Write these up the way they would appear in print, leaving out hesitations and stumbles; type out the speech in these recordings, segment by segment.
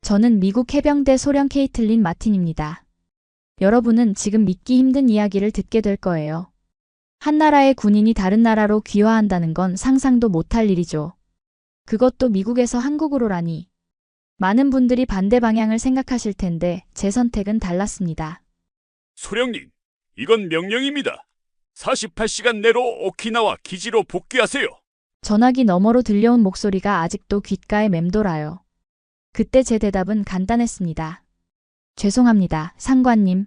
저는 미국 해병대 소령 케이틀린 마틴입니다. 여러분은 지금 믿기 힘든 이야기를 듣게 될 거예요. 한 나라의 군인이 다른 나라로 귀화한다는 건 상상도 못할 일이죠. 그것도 미국에서 한국으로라니. 많은 분들이 반대 방향을 생각하실 텐데 제 선택은 달랐습니다. 소령님, 이건 명령입니다. 48시간 내로 오키나와 기지로 복귀하세요. 전화기 너머로 들려온 목소리가 아직도 귓가에 맴돌아요. 그때 제 대답은 간단했습니다. 죄송합니다, 상관님.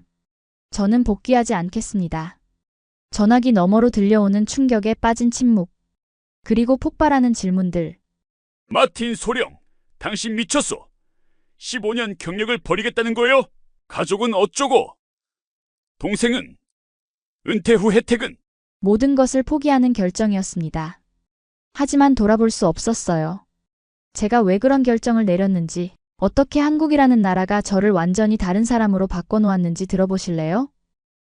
저는 복귀하지 않겠습니다. 전화기 너머로 들려오는 충격에 빠진 침묵. 그리고 폭발하는 질문들. 마틴 소령, 당신 미쳤어. 15년 경력을 버리겠다는 거예요? 가족은 어쩌고? 동생은? 은퇴 후 혜택은? 모든 것을 포기하는 결정이었습니다. 하지만 돌아볼 수 없었어요. 제가 왜 그런 결정을 내렸는지, 어떻게 한국이라는 나라가 저를 완전히 다른 사람으로 바꿔놓았는지 들어보실래요?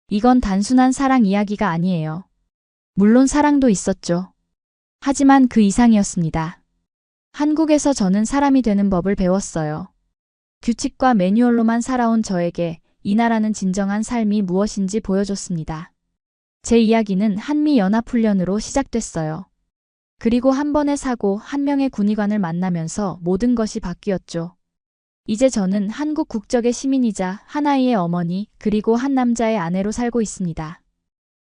이건 단순한 사랑 이야기가 아니에요. 물론 사랑도 있었죠. 하지만 그 이상이었습니다. 한국에서 저는 사람이 되는 법을 배웠어요. 규칙과 매뉴얼로만 살아온 저에게 이 나라는 진정한 삶이 무엇인지 보여줬습니다. 제 이야기는 한미연합훈련으로 시작됐어요. 그리고 한 번의 사고, 한 명의 군의관을 만나면서 모든 것이 바뀌었죠. 이제 저는 한국 국적의 시민이자 한 아이의 어머니, 그리고 한 남자의 아내로 살고 있습니다.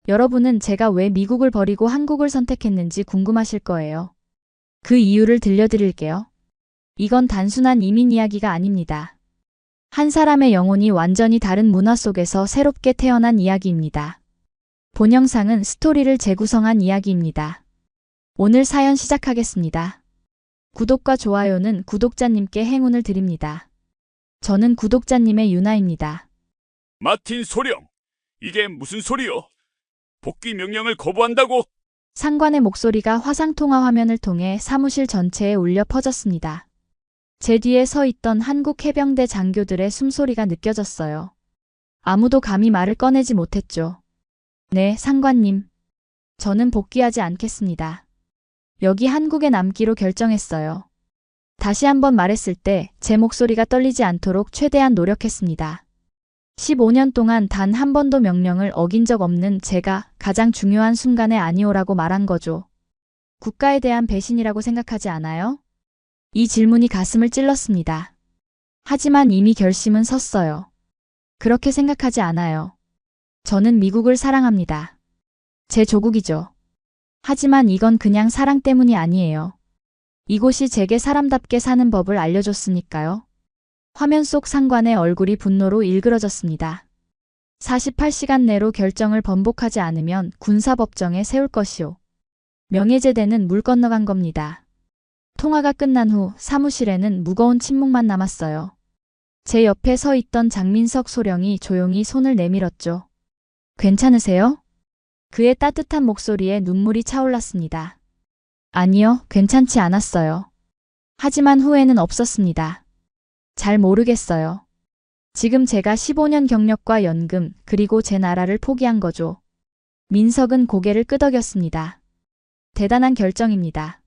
여러분은 제가 왜 미국을 버리고 한국을 선택했는지 궁금하실 거예요. 그 이유를 들려드릴게요. 이건 단순한 이민 이야기가 아닙니다. 한 사람의 영혼이 완전히 다른 문화 속에서 새롭게 태어난 이야기입니다. 본 영상은 스토리를 재구성한 이야기입니다. 오늘 사연 시작하겠습니다. 구독과 좋아요는 구독자님께 행운을 드립니다. 저는 구독자님의 유나입니다. 마틴 소령, 이게 무슨 소리요? 복귀 명령을 거부한다고? 상관의 목소리가 화상통화 화면을 통해 사무실 전체에 울려 퍼졌습니다. 제 뒤에 서 있던 한국 해병대 장교들의 숨소리가 느껴졌어요. 아무도 감히 말을 꺼내지 못했죠. 네, 상관님. 저는 복귀하지 않겠습니다. 여기 한국에 남기로 결정했어요. 다시 한번 말했을 때 제 목소리가 떨리지 않도록 최대한 노력했습니다. 15년 동안 단 한 번도 명령을 어긴 적 없는 제가 가장 중요한 순간에 아니오라고 말한 거죠. 국가에 대한 배신이라고 생각하지 않아요? 이 질문이 가슴을 찔렀습니다. 하지만 이미 결심은 섰어요. 그렇게 생각하지 않아요. 저는 미국을 사랑합니다. 제 조국이죠. 하지만 이건 그냥 사랑 때문이 아니에요. 이곳이 제게 사람답게 사는 법을 알려줬으니까요. 화면 속 상관의 얼굴이 분노로 일그러졌습니다. 48시간 내로 결정을 번복하지 않으면 군사법정에 세울 것이오. 명예제대는 물 건너간 겁니다. 통화가 끝난 후 사무실에는 무거운 침묵만 남았어요. 제 옆에 서 있던 장민석 소령이 조용히 손을 내밀었죠. 괜찮으세요? 그의 따뜻한 목소리에 눈물이 차올랐습니다. 아니요, 괜찮지 않았어요. 하지만 후회는 없었습니다. 잘 모르겠어요. 지금 제가 15년 경력과 연금, 그리고 제 나라를 포기한 거죠. 민석은 고개를 끄덕였습니다. 대단한 결정입니다.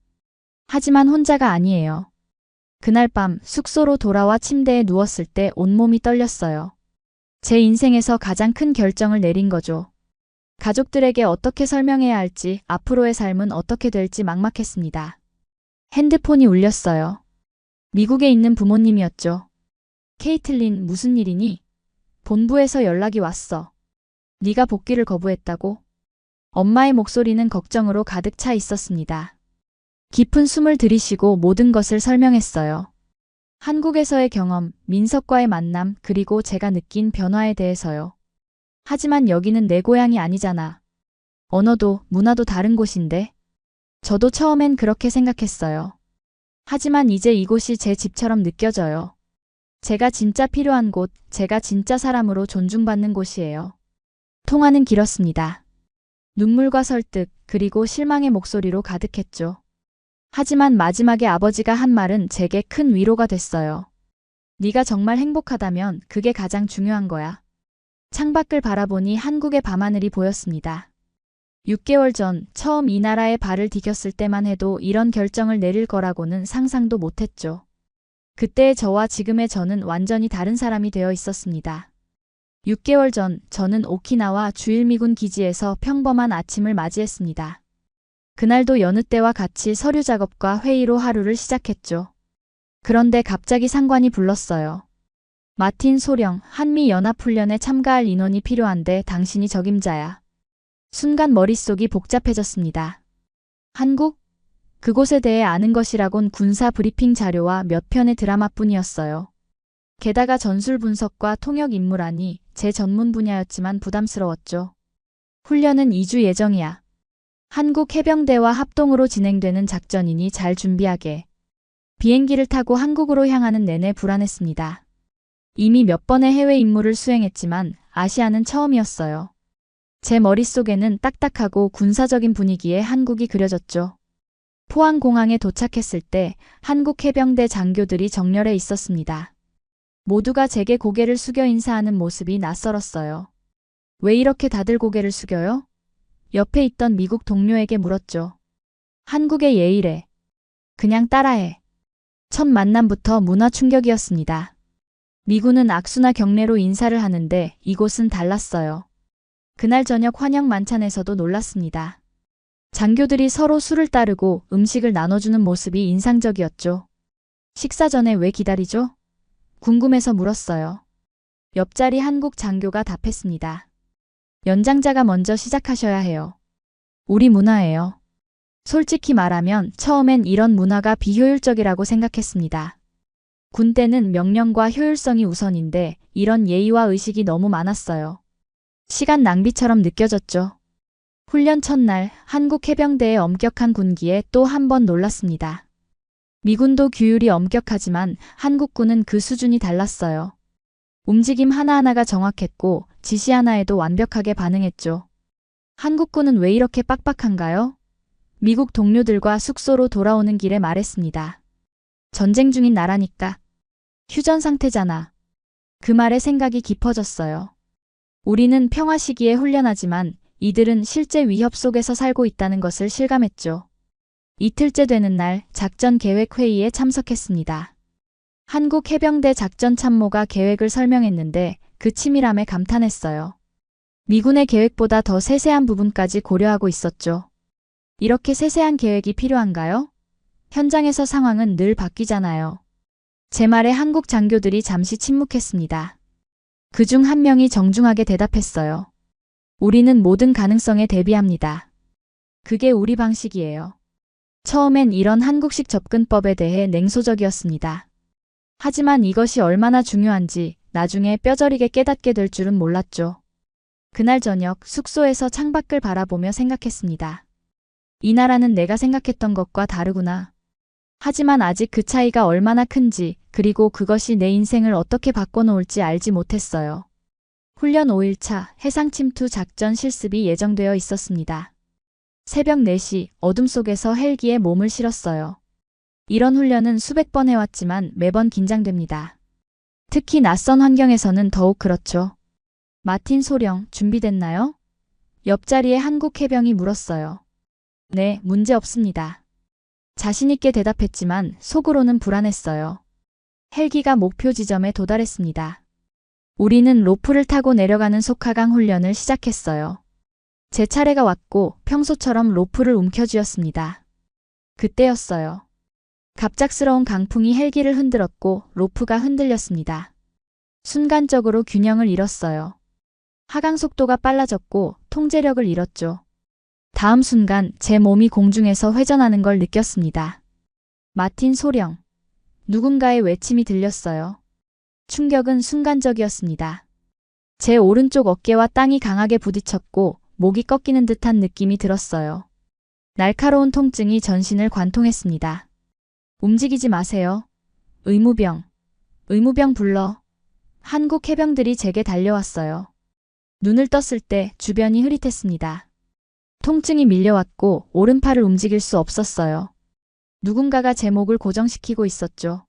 하지만 혼자가 아니에요. 그날 밤 숙소로 돌아와 침대에 누웠을 때 온몸이 떨렸어요. 제 인생에서 가장 큰 결정을 내린 거죠. 가족들에게 어떻게 설명해야 할지, 앞으로의 삶은 어떻게 될지 막막했습니다. 핸드폰이 울렸어요. 미국에 있는 부모님이었죠. 케이틀린, 무슨 일이니? 본부에서 연락이 왔어. 네가 복귀를 거부했다고? 엄마의 목소리는 걱정으로 가득 차 있었습니다. 깊은 숨을 들이쉬고 모든 것을 설명했어요. 한국에서의 경험, 민석과의 만남, 그리고 제가 느낀 변화에 대해서요. 하지만 여기는 내 고향이 아니잖아. 언어도, 문화도 다른 곳인데. 저도 처음엔 그렇게 생각했어요. 하지만 이제 이곳이 제 집처럼 느껴져요. 제가 진짜 필요한 곳, 제가 진짜 사람으로 존중받는 곳이에요. 통화는 길었습니다. 눈물과 설득, 그리고 실망의 목소리로 가득했죠. 하지만 마지막에 아버지가 한 말은 제게 큰 위로가 됐어요. 네가 정말 행복하다면 그게 가장 중요한 거야. 창밖을 바라보니 한국의 밤하늘이 보였습니다. 6개월 전 처음 이 나라에 발을 디뎠을 때만 해도 이런 결정을 내릴 거라고는 상상도 못했죠. 그때의 저와 지금의 저는 완전히 다른 사람이 되어 있었습니다. 6개월 전 저는 오키나와 주일미군 기지에서 평범한 아침을 맞이했습니다. 그날도 여느 때와 같이 서류 작업과 회의로 하루를 시작했죠. 그런데 갑자기 상관이 불렀어요. 마틴 소령, 한미연합훈련에 참가할 인원이 필요한데 당신이 적임자야. 순간 머릿속이 복잡해졌습니다. 한국? 그곳에 대해 아는 것이라곤 군사 브리핑 자료와 몇 편의 드라마뿐이었어요. 게다가 전술 분석과 통역 임무라니 제 전문 분야였지만 부담스러웠죠. 훈련은 2주 예정이야. 한국 해병대와 합동으로 진행되는 작전이니 잘 준비하게. 비행기를 타고 한국으로 향하는 내내 불안했습니다. 이미 몇 번의 해외 임무를 수행했지만 아시아는 처음이었어요. 제 머릿속에는 딱딱하고 군사적인 분위기의 한국이 그려졌죠. 포항공항에 도착했을 때 한국 해병대 장교들이 정렬해 있었습니다. 모두가 제게 고개를 숙여 인사하는 모습이 낯설었어요. 왜 이렇게 다들 고개를 숙여요? 옆에 있던 미국 동료에게 물었죠. 한국의 예의래. 그냥 따라해. 첫 만남부터 문화 충격이었습니다. 미군은 악수나 경례로 인사를 하는데 이곳은 달랐어요. 그날 저녁 환영 만찬에서도 놀랐습니다. 장교들이 서로 술을 따르고 음식을 나눠주는 모습이 인상적이었죠. 식사 전에 왜 기다리죠? 궁금해서 물었어요. 옆자리 한국 장교가 답했습니다. 연장자가 먼저 시작하셔야 해요. 우리 문화예요. 솔직히 말하면 처음엔 이런 문화가 비효율적이라고 생각했습니다. 군대는 명령과 효율성이 우선인데 이런 예의와 의식이 너무 많았어요. 시간 낭비처럼 느껴졌죠. 훈련 첫날 한국 해병대의 엄격한 군기에 또 한 번 놀랐습니다. 미군도 규율이 엄격하지만 한국군은 그 수준이 달랐어요. 움직임 하나하나가 정확했고 지시 하나에도 완벽하게 반응했죠. 한국군은 왜 이렇게 빡빡한가요? 미국 동료들과 숙소로 돌아오는 길에 말했습니다. 전쟁 중인 나라니까. 휴전 상태잖아. 그 말에 생각이 깊어졌어요. 우리는 평화 시기에 훈련하지만 이들은 실제 위협 속에서 살고 있다는 것을 실감했죠. 이틀째 되는 날 작전 계획 회의에 참석했습니다. 한국 해병대 작전 참모가 계획을 설명했는데 그 치밀함에 감탄했어요. 미군의 계획보다 더 세세한 부분까지 고려하고 있었죠. 이렇게 세세한 계획이 필요한가요? 현장에서 상황은 늘 바뀌잖아요. 제 말에 한국 장교들이 잠시 침묵했습니다. 그중 한 명이 정중하게 대답했어요. 우리는 모든 가능성에 대비합니다. 그게 우리 방식이에요. 처음엔 이런 한국식 접근법에 대해 냉소적이었습니다. 하지만 이것이 얼마나 중요한지 나중에 뼈저리게 깨닫게 될 줄은 몰랐죠. 그날 저녁 숙소에서 창밖을 바라보며 생각했습니다. 이 나라는 내가 생각했던 것과 다르구나. 하지만 아직 그 차이가 얼마나 큰지 그리고 그것이 내 인생을 어떻게 바꿔놓을지 알지 못했어요. 훈련 5일차 해상 침투 작전 실습이 예정되어 있었습니다. 새벽 4시 어둠 속에서 헬기에 몸을 실었어요. 이런 훈련은 수백 번 해왔지만 매번 긴장됩니다. 특히 낯선 환경에서는 더욱 그렇죠. 마틴 소령, 준비됐나요? 옆자리에 한국 해병이 물었어요. 네, 문제 없습니다. 자신있게 대답했지만 속으로는 불안했어요. 헬기가 목표 지점에 도달했습니다. 우리는 로프를 타고 내려가는 속하강 훈련을 시작했어요. 제 차례가 왔고 평소처럼 로프를 움켜쥐었습니다. 그때였어요. 갑작스러운 강풍이 헬기를 흔들었고 로프가 흔들렸습니다. 순간적으로 균형을 잃었어요. 하강 속도가 빨라졌고 통제력을 잃었죠. 다음 순간 제 몸이 공중에서 회전하는 걸 느꼈습니다. 마틴 소령. 누군가의 외침이 들렸어요. 충격은 순간적이었습니다. 제 오른쪽 어깨와 땅이 강하게 부딪혔고 목이 꺾이는 듯한 느낌이 들었어요. 날카로운 통증이 전신을 관통했습니다. 움직이지 마세요. 의무병. 의무병 불러. 한국 해병들이 제게 달려왔어요. 눈을 떴을 때 주변이 흐릿했습니다. 통증이 밀려왔고 오른팔을 움직일 수 없었어요. 누군가가 제 목을 고정시키고 있었죠.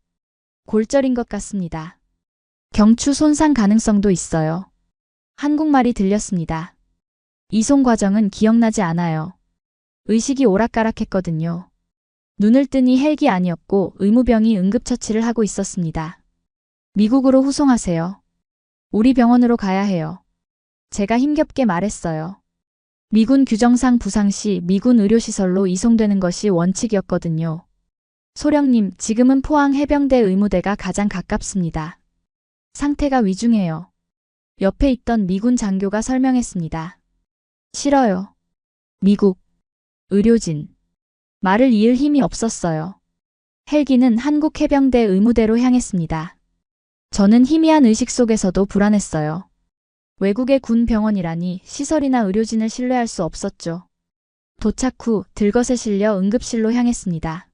골절인 것 같습니다. 경추 손상 가능성도 있어요. 한국말이 들렸습니다. 이송 과정은 기억나지 않아요. 의식이 오락가락했거든요. 눈을 뜨니 헬기 아니었고 의무병이 응급처치를 하고 있었습니다. 미국으로 후송하세요. 우리 병원으로 가야 해요. 제가 힘겹게 말했어요. 미군 규정상 부상 시 미군 의료시설로 이송되는 것이 원칙이었거든요. 소령님, 지금은 포항 해병대 의무대가 가장 가깝습니다. 상태가 위중해요. 옆에 있던 미군 장교가 설명했습니다. 싫어요. 미국. 의료진. 말을 이을 힘이 없었어요. 헬기는 한국 해병대 의무대로 향했습니다. 저는 희미한 의식 속에서도 불안했어요. 외국의 군 병원이라니 시설이나 의료진을 신뢰할 수 없었죠. 도착 후 들것에 실려 응급실로 향했습니다.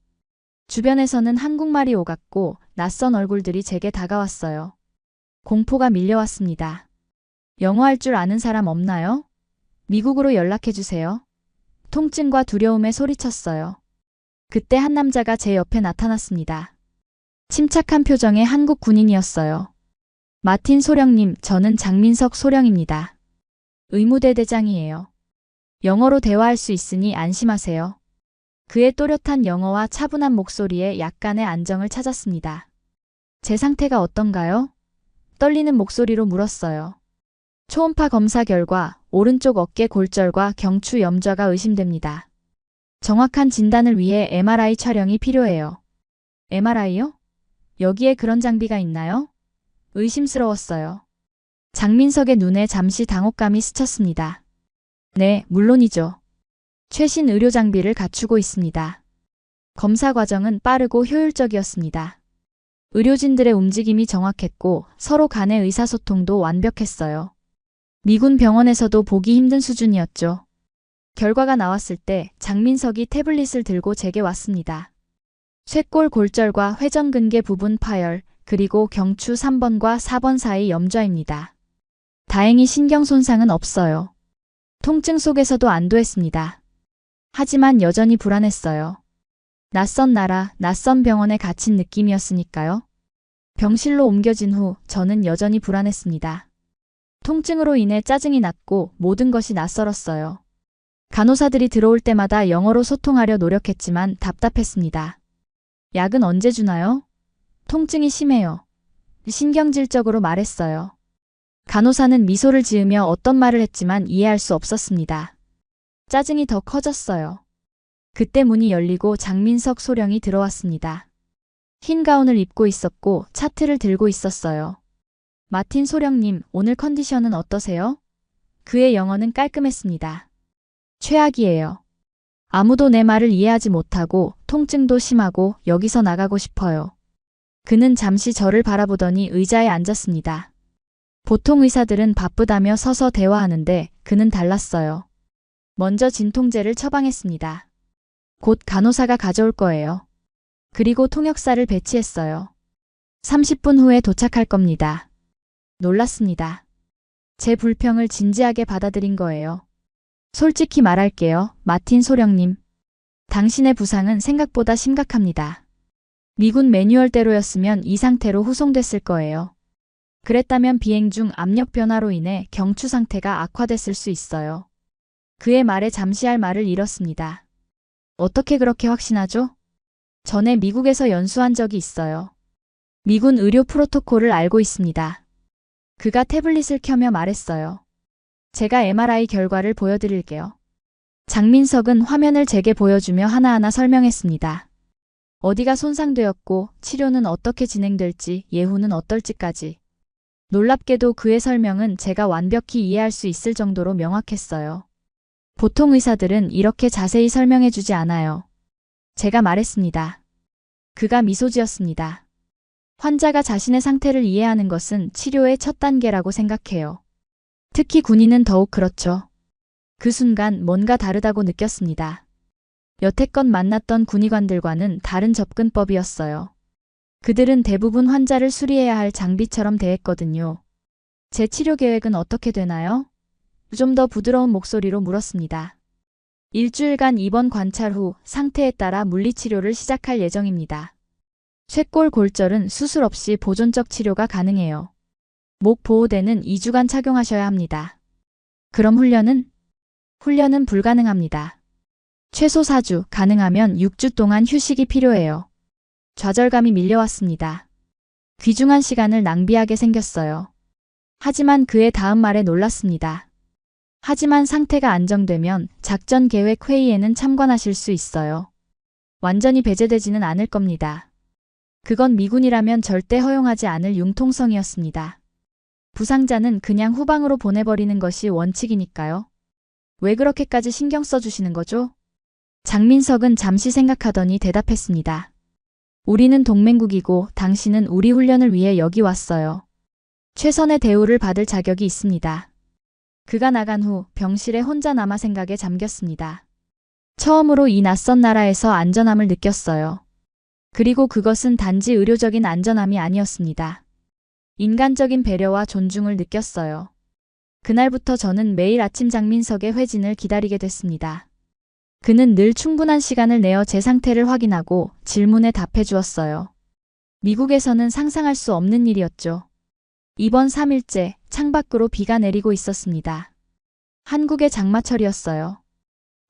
주변에서는 한국말이 오갔고 낯선 얼굴들이 제게 다가왔어요. 공포가 밀려왔습니다. 영어 할 줄 아는 사람 없나요? 미국으로 연락해주세요. 통증과 두려움에 소리쳤어요. 그때 한 남자가 제 옆에 나타났습니다. 침착한 표정의 한국 군인이었어요. 마틴 소령님, 저는 장민석 소령입니다. 의무대 대장이에요. 영어로 대화할 수 있으니 안심하세요. 그의 또렷한 영어와 차분한 목소리에 약간의 안정을 찾았습니다. 제 상태가 어떤가요? 떨리는 목소리로 물었어요. 초음파 검사 결과 오른쪽 어깨 골절과 경추 염좌가 의심됩니다. 정확한 진단을 위해 MRI 촬영이 필요해요. MRI요? 여기에 그런 장비가 있나요? 의심스러웠어요. 장민석의 눈에 잠시 당혹감이 스쳤습니다. 네, 물론이죠. 최신 의료 장비를 갖추고 있습니다. 검사 과정은 빠르고 효율적이었습니다. 의료진들의 움직임이 정확했고 서로 간의 의사소통도 완벽했어요. 미군 병원에서도 보기 힘든 수준이었죠. 결과가 나왔을 때 장민석이 태블릿을 들고 제게 왔습니다. 쇄골 골절과 회전근개 부분 파열, 그리고 경추 3번과 4번 사이 염좌입니다. 다행히 신경 손상은 없어요. 통증 속에서도 안도했습니다. 하지만 여전히 불안했어요. 낯선 나라, 낯선 병원에 갇힌 느낌이었으니까요. 병실로 옮겨진 후 저는 여전히 불안했습니다. 통증으로 인해 짜증이 났고 모든 것이 낯설었어요. 간호사들이 들어올 때마다 영어로 소통하려 노력했지만 답답했습니다. 약은 언제 주나요? 통증이 심해요. 신경질적으로 말했어요. 간호사는 미소를 지으며 어떤 말을 했지만 이해할 수 없었습니다. 짜증이 더 커졌어요. 그때 문이 열리고 장민석 소령이 들어왔습니다. 흰 가운을 입고 있었고 차트를 들고 있었어요. 마틴 소령님, 오늘 컨디션은 어떠세요? 그의 영어는 깔끔했습니다. 최악이에요. 아무도 내 말을 이해하지 못하고 통증도 심하고 여기서 나가고 싶어요. 그는 잠시 저를 바라보더니 의자에 앉았습니다. 보통 의사들은 바쁘다며 서서 대화하는데 그는 달랐어요. 먼저 진통제를 처방했습니다. 곧 간호사가 가져올 거예요. 그리고 통역사를 배치했어요. 30분 후에 도착할 겁니다. 놀랐습니다. 제 불평을 진지하게 받아들인 거예요. 솔직히 말할게요, 마틴 소령님. 당신의 부상은 생각보다 심각합니다. 미군 매뉴얼대로였으면 이 상태로 후송됐을 거예요. 그랬다면 비행 중 압력 변화로 인해 경추 상태가 악화됐을 수 있어요. 그의 말에 잠시 할 말을 잃었습니다. 어떻게 그렇게 확신하죠? 전에 미국에서 연수한 적이 있어요. 미군 의료 프로토콜을 알고 있습니다. 그가 태블릿을 켜며 말했어요. 제가 MRI 결과를 보여드릴게요. 장민석은 화면을 제게 보여주며 하나하나 설명했습니다. 어디가 손상되었고 치료는 어떻게 진행될지 예후는 어떨지까지. 놀랍게도 그의 설명은 제가 완벽히 이해할 수 있을 정도로 명확했어요. 보통 의사들은 이렇게 자세히 설명해주지 않아요. 제가 말했습니다. 그가 미소 지었습니다. 환자가 자신의 상태를 이해하는 것은 치료의 첫 단계라고 생각해요. 특히 군인은 더욱 그렇죠. 그 순간 뭔가 다르다고 느꼈습니다. 여태껏 만났던 군의관들과는 다른 접근법이었어요. 그들은 대부분 환자를 수리해야 할 장비처럼 대했거든요. 제 치료 계획은 어떻게 되나요? 좀 더 부드러운 목소리로 물었습니다. 일주일간 입원 관찰 후 상태에 따라 물리치료를 시작할 예정입니다. 쇄골 골절은 수술 없이 보존적 치료가 가능해요. 목 보호대는 2주간 착용하셔야 합니다. 그럼 훈련은? 훈련은 불가능합니다. 최소 4주, 가능하면 6주 동안 휴식이 필요해요. 좌절감이 밀려왔습니다. 귀중한 시간을 낭비하게 생겼어요. 하지만 그의 다음 말에 놀랐습니다. 하지만 상태가 안정되면 작전 계획 회의에는 참관하실 수 있어요. 완전히 배제되지는 않을 겁니다. 그건 미군이라면 절대 허용하지 않을 융통성이었습니다. 부상자는 그냥 후방으로 보내버리는 것이 원칙이니까요. 왜 그렇게까지 신경 써주시는 거죠? 장민석은 잠시 생각하더니 대답했습니다. 우리는 동맹국이고 당신은 우리 훈련을 위해 여기 왔어요. 최선의 대우를 받을 자격이 있습니다. 그가 나간 후 병실에 혼자 남아 생각에 잠겼습니다. 처음으로 이 낯선 나라에서 안전함을 느꼈어요. 그리고 그것은 단지 의료적인 안전함이 아니었습니다. 인간적인 배려와 존중을 느꼈어요. 그날부터 저는 매일 아침 장민석의 회진을 기다리게 됐습니다. 그는 늘 충분한 시간을 내어 제 상태를 확인하고 질문에 답해 주었어요. 미국에서는 상상할 수 없는 일이었죠. 이번 3일째 창밖으로 비가 내리고 있었습니다. 한국의 장마철이었어요.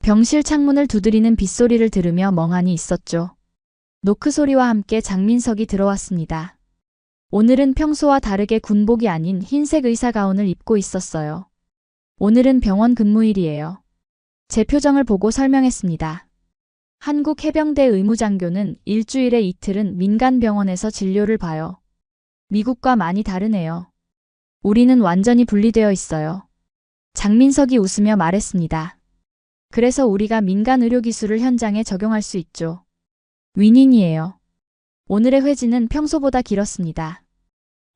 병실 창문을 두드리는 빗소리를 들으며 멍하니 있었죠. 노크 소리와 함께 장민석이 들어왔습니다. 오늘은 평소와 다르게 군복이 아닌 흰색 의사 가운을 입고 있었어요. 오늘은 병원 근무일이에요. 제 표정을 보고 설명했습니다. 한국 해병대 의무장교는 일주일에 이틀은 민간 병원에서 진료를 봐요. 미국과 많이 다르네요. 우리는 완전히 분리되어 있어요. 장민석이 웃으며 말했습니다. 그래서 우리가 민간 의료 기술을 현장에 적용할 수 있죠. 윈윈이에요. 오늘의 회진은 평소보다 길었습니다.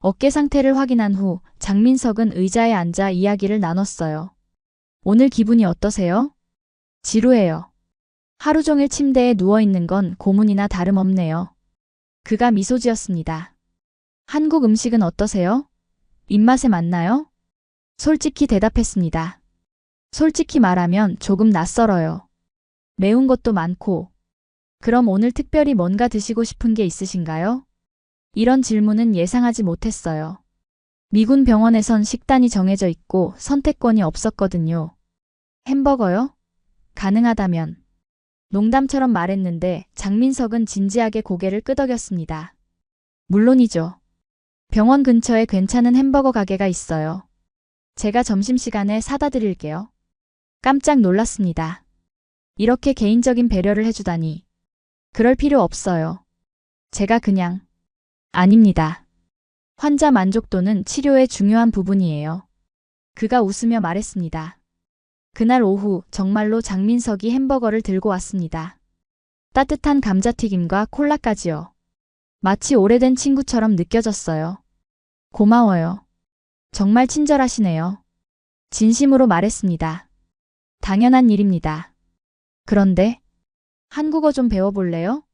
어깨 상태를 확인한 후 장민석은 의자에 앉아 이야기를 나눴어요. 오늘 기분이 어떠세요? 지루해요. 하루 종일 침대에 누워있는 건 고문이나 다름없네요. 그가 미소 지었습니다. 한국 음식은 어떠세요? 입맛에 맞나요? 솔직히 대답했습니다. 솔직히 말하면 조금 낯설어요. 매운 것도 많고. 그럼 오늘 특별히 뭔가 드시고 싶은 게 있으신가요? 이런 질문은 예상하지 못했어요. 미군 병원에선 식단이 정해져 있고 선택권이 없었거든요. 햄버거요? 가능하다면. 농담처럼 말했는데 장민석은 진지하게 고개를 끄덕였습니다. 물론이죠. 병원 근처에 괜찮은 햄버거 가게가 있어요. 제가 점심시간에 사다 드릴게요. 깜짝 놀랐습니다. 이렇게 개인적인 배려를 해주다니. 그럴 필요 없어요. 제가 그냥. 아닙니다. 환자 만족도는 치료의 중요한 부분이에요. 그가 웃으며 말했습니다. 그날 오후 정말로 장민석이 햄버거를 들고 왔습니다. 따뜻한 감자튀김과 콜라까지요. 마치 오래된 친구처럼 느껴졌어요. 고마워요. 정말 친절하시네요. 진심으로 말했습니다. 당연한 일입니다. 그런데 한국어 좀 배워볼래요?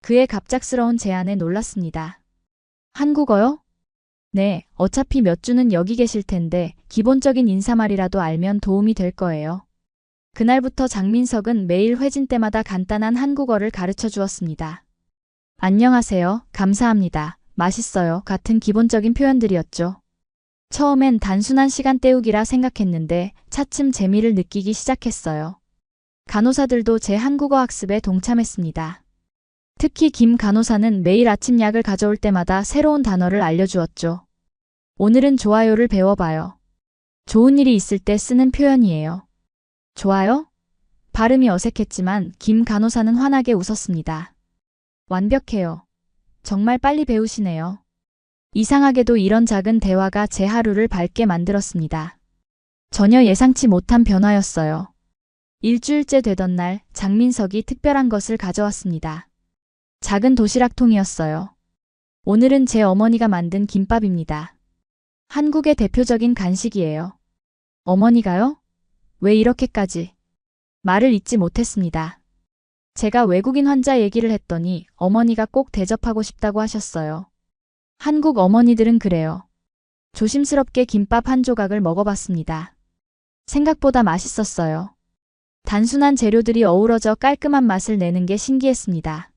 그의 갑작스러운 제안에 놀랐습니다. 한국어요? 네, 어차피 몇 주는 여기 계실 텐데 기본적인 인사말이라도 알면 도움이 될 거예요. 그날부터 장민석은 매일 회진 때마다 간단한 한국어를 가르쳐 주었습니다. 안녕하세요, 감사합니다, 맛있어요 같은 기본적인 표현들이었죠. 처음엔 단순한 시간 때우기라 생각했는데 차츰 재미를 느끼기 시작했어요. 간호사들도 제 한국어 학습에 동참했습니다. 특히 김 간호사는 매일 아침 약을 가져올 때마다 새로운 단어를 알려주었죠. 오늘은 좋아요를 배워봐요. 좋은 일이 있을 때 쓰는 표현이에요. 좋아요? 발음이 어색했지만 김 간호사는 환하게 웃었습니다. 완벽해요. 정말 빨리 배우시네요. 이상하게도 이런 작은 대화가 제 하루를 밝게 만들었습니다. 전혀 예상치 못한 변화였어요. 일주일째 되던 날 장민석이 특별한 것을 가져왔습니다. 작은 도시락통이었어요. 오늘은 제 어머니가 만든 김밥입니다. 한국의 대표적인 간식이에요. 어머니가요? 왜 이렇게까지? 말을 잇지 못했습니다. 제가 외국인 환자 얘기를 했더니 어머니가 꼭 대접하고 싶다고 하셨어요. 한국 어머니들은 그래요. 조심스럽게 김밥 한 조각을 먹어봤습니다. 생각보다 맛있었어요. 단순한 재료들이 어우러져 깔끔한 맛을 내는 게 신기했습니다.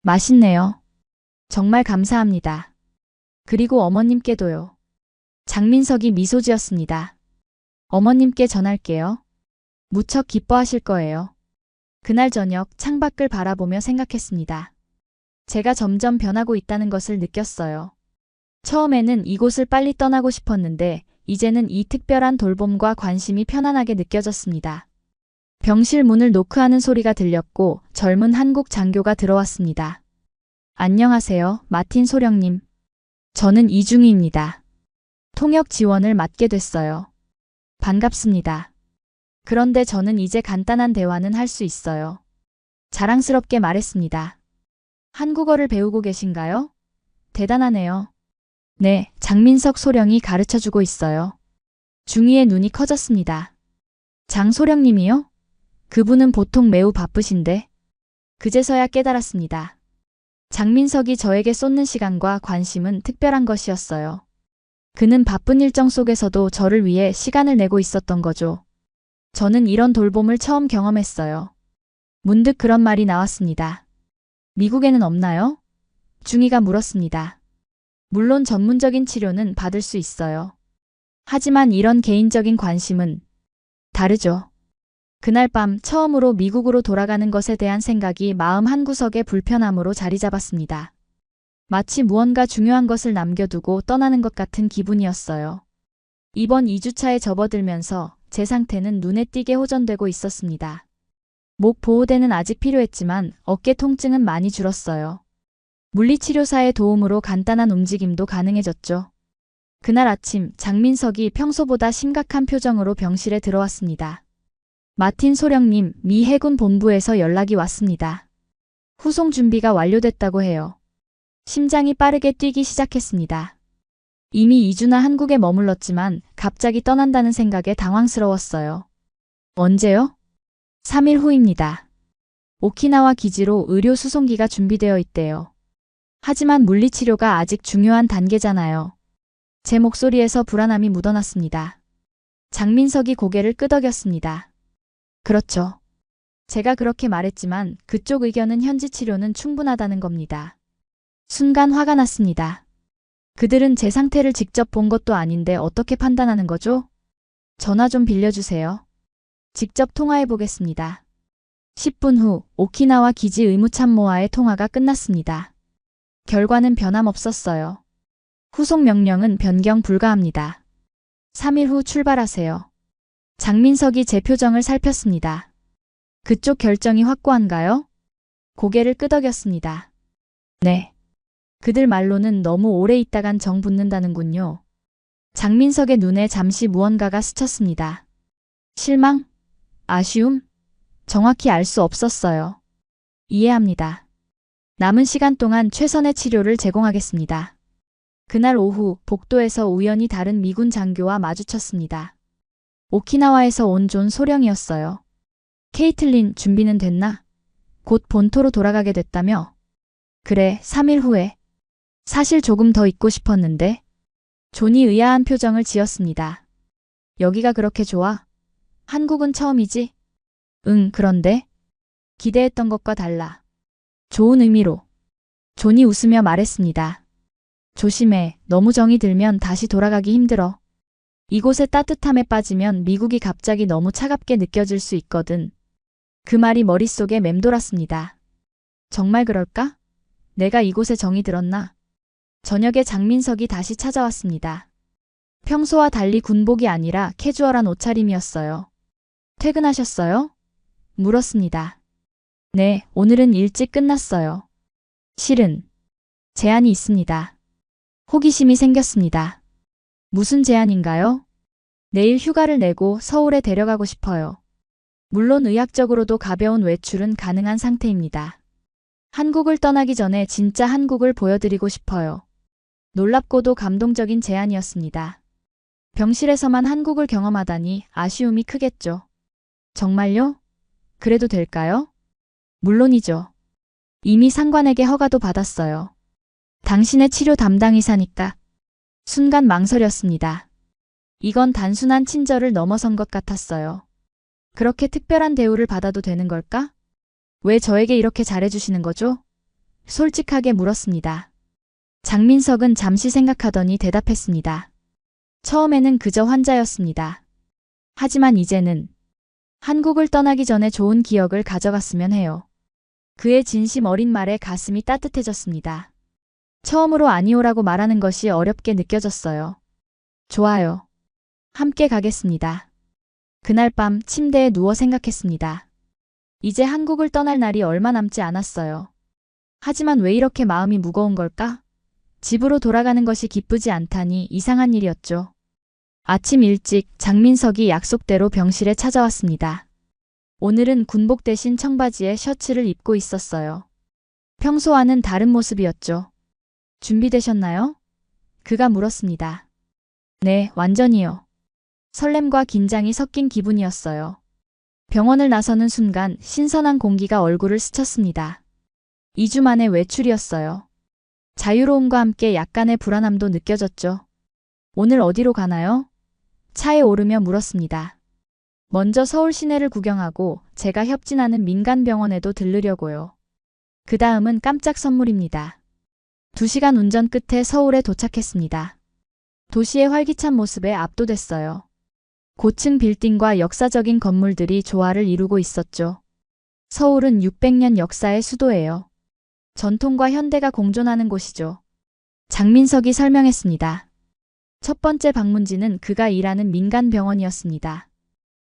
맛있네요. 정말 감사합니다. 그리고 어머님께도요. 장민석이 미소 지었습니다. 어머님께 전할게요. 무척 기뻐하실 거예요. 그날 저녁 창밖을 바라보며 생각했습니다. 제가 점점 변하고 있다는 것을 느꼈어요. 처음에는 이곳을 빨리 떠나고 싶었는데 이제는 이 특별한 돌봄과 관심이 편안하게 느껴졌습니다. 병실 문을 노크하는 소리가 들렸고 젊은 한국 장교가 들어왔습니다. 안녕하세요, 마틴 소령님. 저는 이중희입니다. 통역 지원을 맡게 됐어요. 반갑습니다. 그런데 저는 이제 간단한 대화는 할 수 있어요. 자랑스럽게 말했습니다. 한국어를 배우고 계신가요? 대단하네요. 네, 장민석 소령이 가르쳐주고 있어요. 중희의 눈이 커졌습니다. 장 소령님이요? 그분은 보통 매우 바쁘신데. 그제서야 깨달았습니다. 장민석이 저에게 쏟는 시간과 관심은 특별한 것이었어요. 그는 바쁜 일정 속에서도 저를 위해 시간을 내고 있었던 거죠. 저는 이런 돌봄을 처음 경험했어요. 문득 그런 말이 나왔습니다. 미국에는 없나요? 중희가 물었습니다. 물론 전문적인 치료는 받을 수 있어요. 하지만 이런 개인적인 관심은 다르죠. 그날 밤 처음으로 미국으로 돌아가는 것에 대한 생각이 마음 한구석에 불편함으로 자리 잡았습니다. 마치 무언가 중요한 것을 남겨두고 떠나는 것 같은 기분이었어요. 이번 2주차에 접어들면서 제 상태는 눈에 띄게 호전되고 있었습니다. 목 보호대는 아직 필요했지만 어깨 통증은 많이 줄었어요. 물리치료사의 도움으로 간단한 움직임도 가능해졌죠. 그날 아침 장민석이 평소보다 심각한 표정으로 병실에 들어왔습니다. 마틴 소령님, 미 해군 본부에서 연락이 왔습니다. 후송 준비가 완료됐다고 해요. 심장이 빠르게 뛰기 시작했습니다. 이미 2주나 한국에 머물렀지만 갑자기 떠난다는 생각에 당황스러웠어요. 언제요? 3일 후입니다. 오키나와 기지로 의료 수송기가 준비되어 있대요. 하지만 물리치료가 아직 중요한 단계잖아요. 제 목소리에서 불안함이 묻어났습니다. 장민석이 고개를 끄덕였습니다. 그렇죠. 제가 그렇게 말했지만 그쪽 의견은 현지 치료는 충분하다는 겁니다. 순간 화가 났습니다. 그들은 제 상태를 직접 본 것도 아닌데 어떻게 판단하는 거죠? 전화 좀 빌려주세요. 직접 통화해 보겠습니다. 10분 후 오키나와 기지 의무참모와의 통화가 끝났습니다. 결과는 변함없었어요. 후속 명령은 변경 불가합니다. 3일 후 출발하세요. 장민석이 제 표정을 살폈습니다. 그쪽 결정이 확고한가요? 고개를 끄덕였습니다. 네. 그들 말로는 너무 오래 있다간 정 붙는다는군요. 장민석의 눈에 잠시 무언가가 스쳤습니다. 실망? 아쉬움? 정확히 알 수 없었어요. 이해합니다. 남은 시간 동안 최선의 치료를 제공하겠습니다. 그날 오후 복도에서 우연히 다른 미군 장교와 마주쳤습니다. 오키나와에서 온 존 소령이었어요. 케이틀린, 준비는 됐나? 곧 본토로 돌아가게 됐다며? 그래, 3일 후에. 사실 조금 더 있고 싶었는데. 존이 의아한 표정을 지었습니다. 여기가 그렇게 좋아? 한국은 처음이지? 응, 그런데? 기대했던 것과 달라. 좋은 의미로. 존이 웃으며 말했습니다. 조심해, 너무 정이 들면 다시 돌아가기 힘들어. 이곳의 따뜻함에 빠지면 미국이 갑자기 너무 차갑게 느껴질 수 있거든. 그 말이 머릿속에 맴돌았습니다. 정말 그럴까? 내가 이곳에 정이 들었나? 저녁에 장민석이 다시 찾아왔습니다. 평소와 달리 군복이 아니라 캐주얼한 옷차림이었어요. 퇴근하셨어요? 물었습니다. 네, 오늘은 일찍 끝났어요. 실은 제안이 있습니다. 호기심이 생겼습니다. 무슨 제안인가요? 내일 휴가를 내고 서울에 데려가고 싶어요. 물론 의학적으로도 가벼운 외출은 가능한 상태입니다. 한국을 떠나기 전에 진짜 한국을 보여드리고 싶어요. 놀랍고도 감동적인 제안이었습니다. 병실에서만 한국을 경험하다니 아쉬움이 크겠죠. 정말요? 그래도 될까요? 물론이죠. 이미 상관에게 허가도 받았어요. 당신의 치료 담당 의사니까. 순간 망설였습니다. 이건 단순한 친절을 넘어선 것 같았어요. 그렇게 특별한 대우를 받아도 되는 걸까? 왜 저에게 이렇게 잘해주시는 거죠? 솔직하게 물었습니다. 장민석은 잠시 생각하더니 대답했습니다. 처음에는 그저 환자였습니다. 하지만 이제는 한국을 떠나기 전에 좋은 기억을 가져갔으면 해요. 그의 진심 어린 말에 가슴이 따뜻해졌습니다. 처음으로 아니오라고 말하는 것이 어렵게 느껴졌어요. 좋아요. 함께 가겠습니다. 그날 밤 침대에 누워 생각했습니다. 이제 한국을 떠날 날이 얼마 남지 않았어요. 하지만 왜 이렇게 마음이 무거운 걸까? 집으로 돌아가는 것이 기쁘지 않다니 이상한 일이었죠. 아침 일찍 장민석이 약속대로 병실에 찾아왔습니다. 오늘은 군복 대신 청바지에 셔츠를 입고 있었어요. 평소와는 다른 모습이었죠. 준비되셨나요? 그가 물었습니다. 네, 완전히요. 설렘과 긴장이 섞인 기분이었어요. 병원을 나서는 순간 신선한 공기가 얼굴을 스쳤습니다. 2주 만에 외출이었어요. 자유로움과 함께 약간의 불안함도 느껴졌죠. 오늘 어디로 가나요? 차에 오르며 물었습니다. 먼저 서울 시내를 구경하고 제가 협진하는 민간병원에도 들르려고요. 그 다음은 깜짝 선물입니다. 2시간 운전 끝에 서울에 도착했습니다. 도시의 활기찬 모습에 압도됐어요. 고층 빌딩과 역사적인 건물들이 조화를 이루고 있었죠. 서울은 600년 역사의 수도예요. 전통과 현대가 공존하는 곳이죠. 장민석이 설명했습니다. 첫 번째 방문지는 그가 일하는 민간병원이었습니다.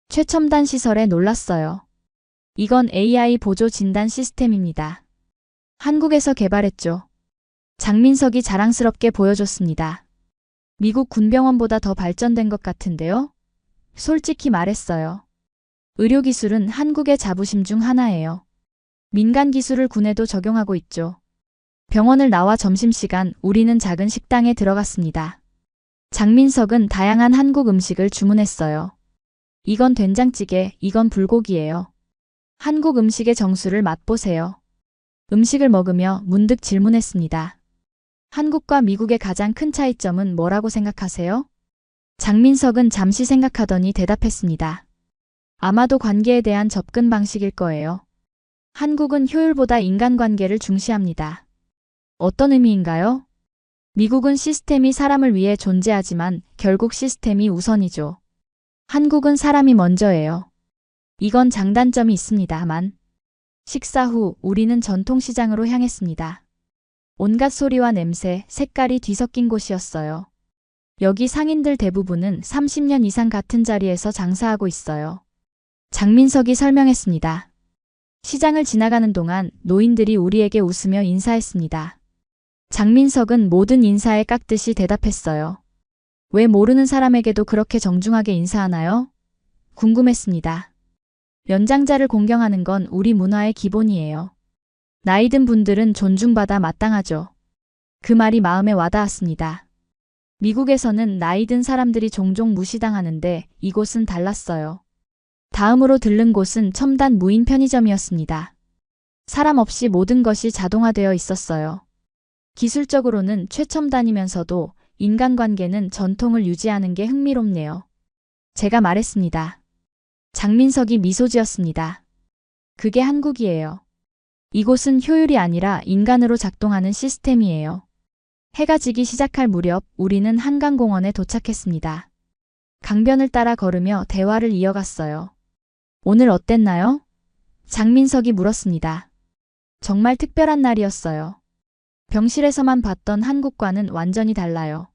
최첨단 시설에 놀랐어요. 이건 AI 보조 진단 시스템입니다. 한국에서 개발했죠. 장민석이 자랑스럽게 보여줬습니다. 미국 군병원보다 더 발전된 것 같은데요? 솔직히 말했어요. 의료기술은 한국의 자부심 중 하나예요. 민간 기술을 군에도 적용하고 있죠. 병원을 나와 점심시간 우리는 작은 식당에 들어갔습니다. 장민석은 다양한 한국 음식을 주문했어요. 이건 된장찌개, 이건 불고기예요. 한국 음식의 정수를 맛보세요. 음식을 먹으며 문득 질문했습니다. 한국과 미국의 가장 큰 차이점은 뭐라고 생각하세요? 장민석은 잠시 생각하더니 대답했습니다. 아마도 관계에 대한 접근 방식일 거예요. 한국은 효율보다 인간관계를 중시합니다. 어떤 의미인가요? 미국은 시스템이 사람을 위해 존재하지만 결국 시스템이 우선이죠. 한국은 사람이 먼저예요. 이건 장단점이 있습니다만. 식사 후 우리는 전통시장으로 향했습니다. 온갖 소리와 냄새, 색깔이 뒤섞인 곳이었어요. 여기 상인들 대부분은 30년 이상 같은 자리에서 장사하고 있어요. 장민석이 설명했습니다. 시장을 지나가는 동안 노인들이 우리에게 웃으며 인사했습니다. 장민석은 모든 인사에 깍듯이 대답했어요. 왜 모르는 사람에게도 그렇게 정중하게 인사하나요? 궁금했습니다. 연장자를 공경하는 건 우리 문화의 기본이에요. 나이 든 분들은 존중받아 마땅하죠. 그 말이 마음에 와닿았습니다. 미국에서는 나이 든 사람들이 종종 무시당하는데 이곳은 달랐어요. 다음으로 들른 곳은 첨단 무인 편의점이었습니다. 사람 없이 모든 것이 자동화되어 있었어요. 기술적으로는 최첨단이면서도 인간관계는 전통을 유지하는 게 흥미롭네요. 제가 말했습니다. 장민석이 미소 지었습니다. 그게 한국이에요. 이곳은 효율이 아니라 인간으로 작동하는 시스템이에요. 해가 지기 시작할 무렵 우리는 한강공원에 도착했습니다. 강변을 따라 걸으며 대화를 이어갔어요. 오늘 어땠나요? 장민석이 물었습니다. 정말 특별한 날이었어요. 병실에서만 봤던 한국과는 완전히 달라요.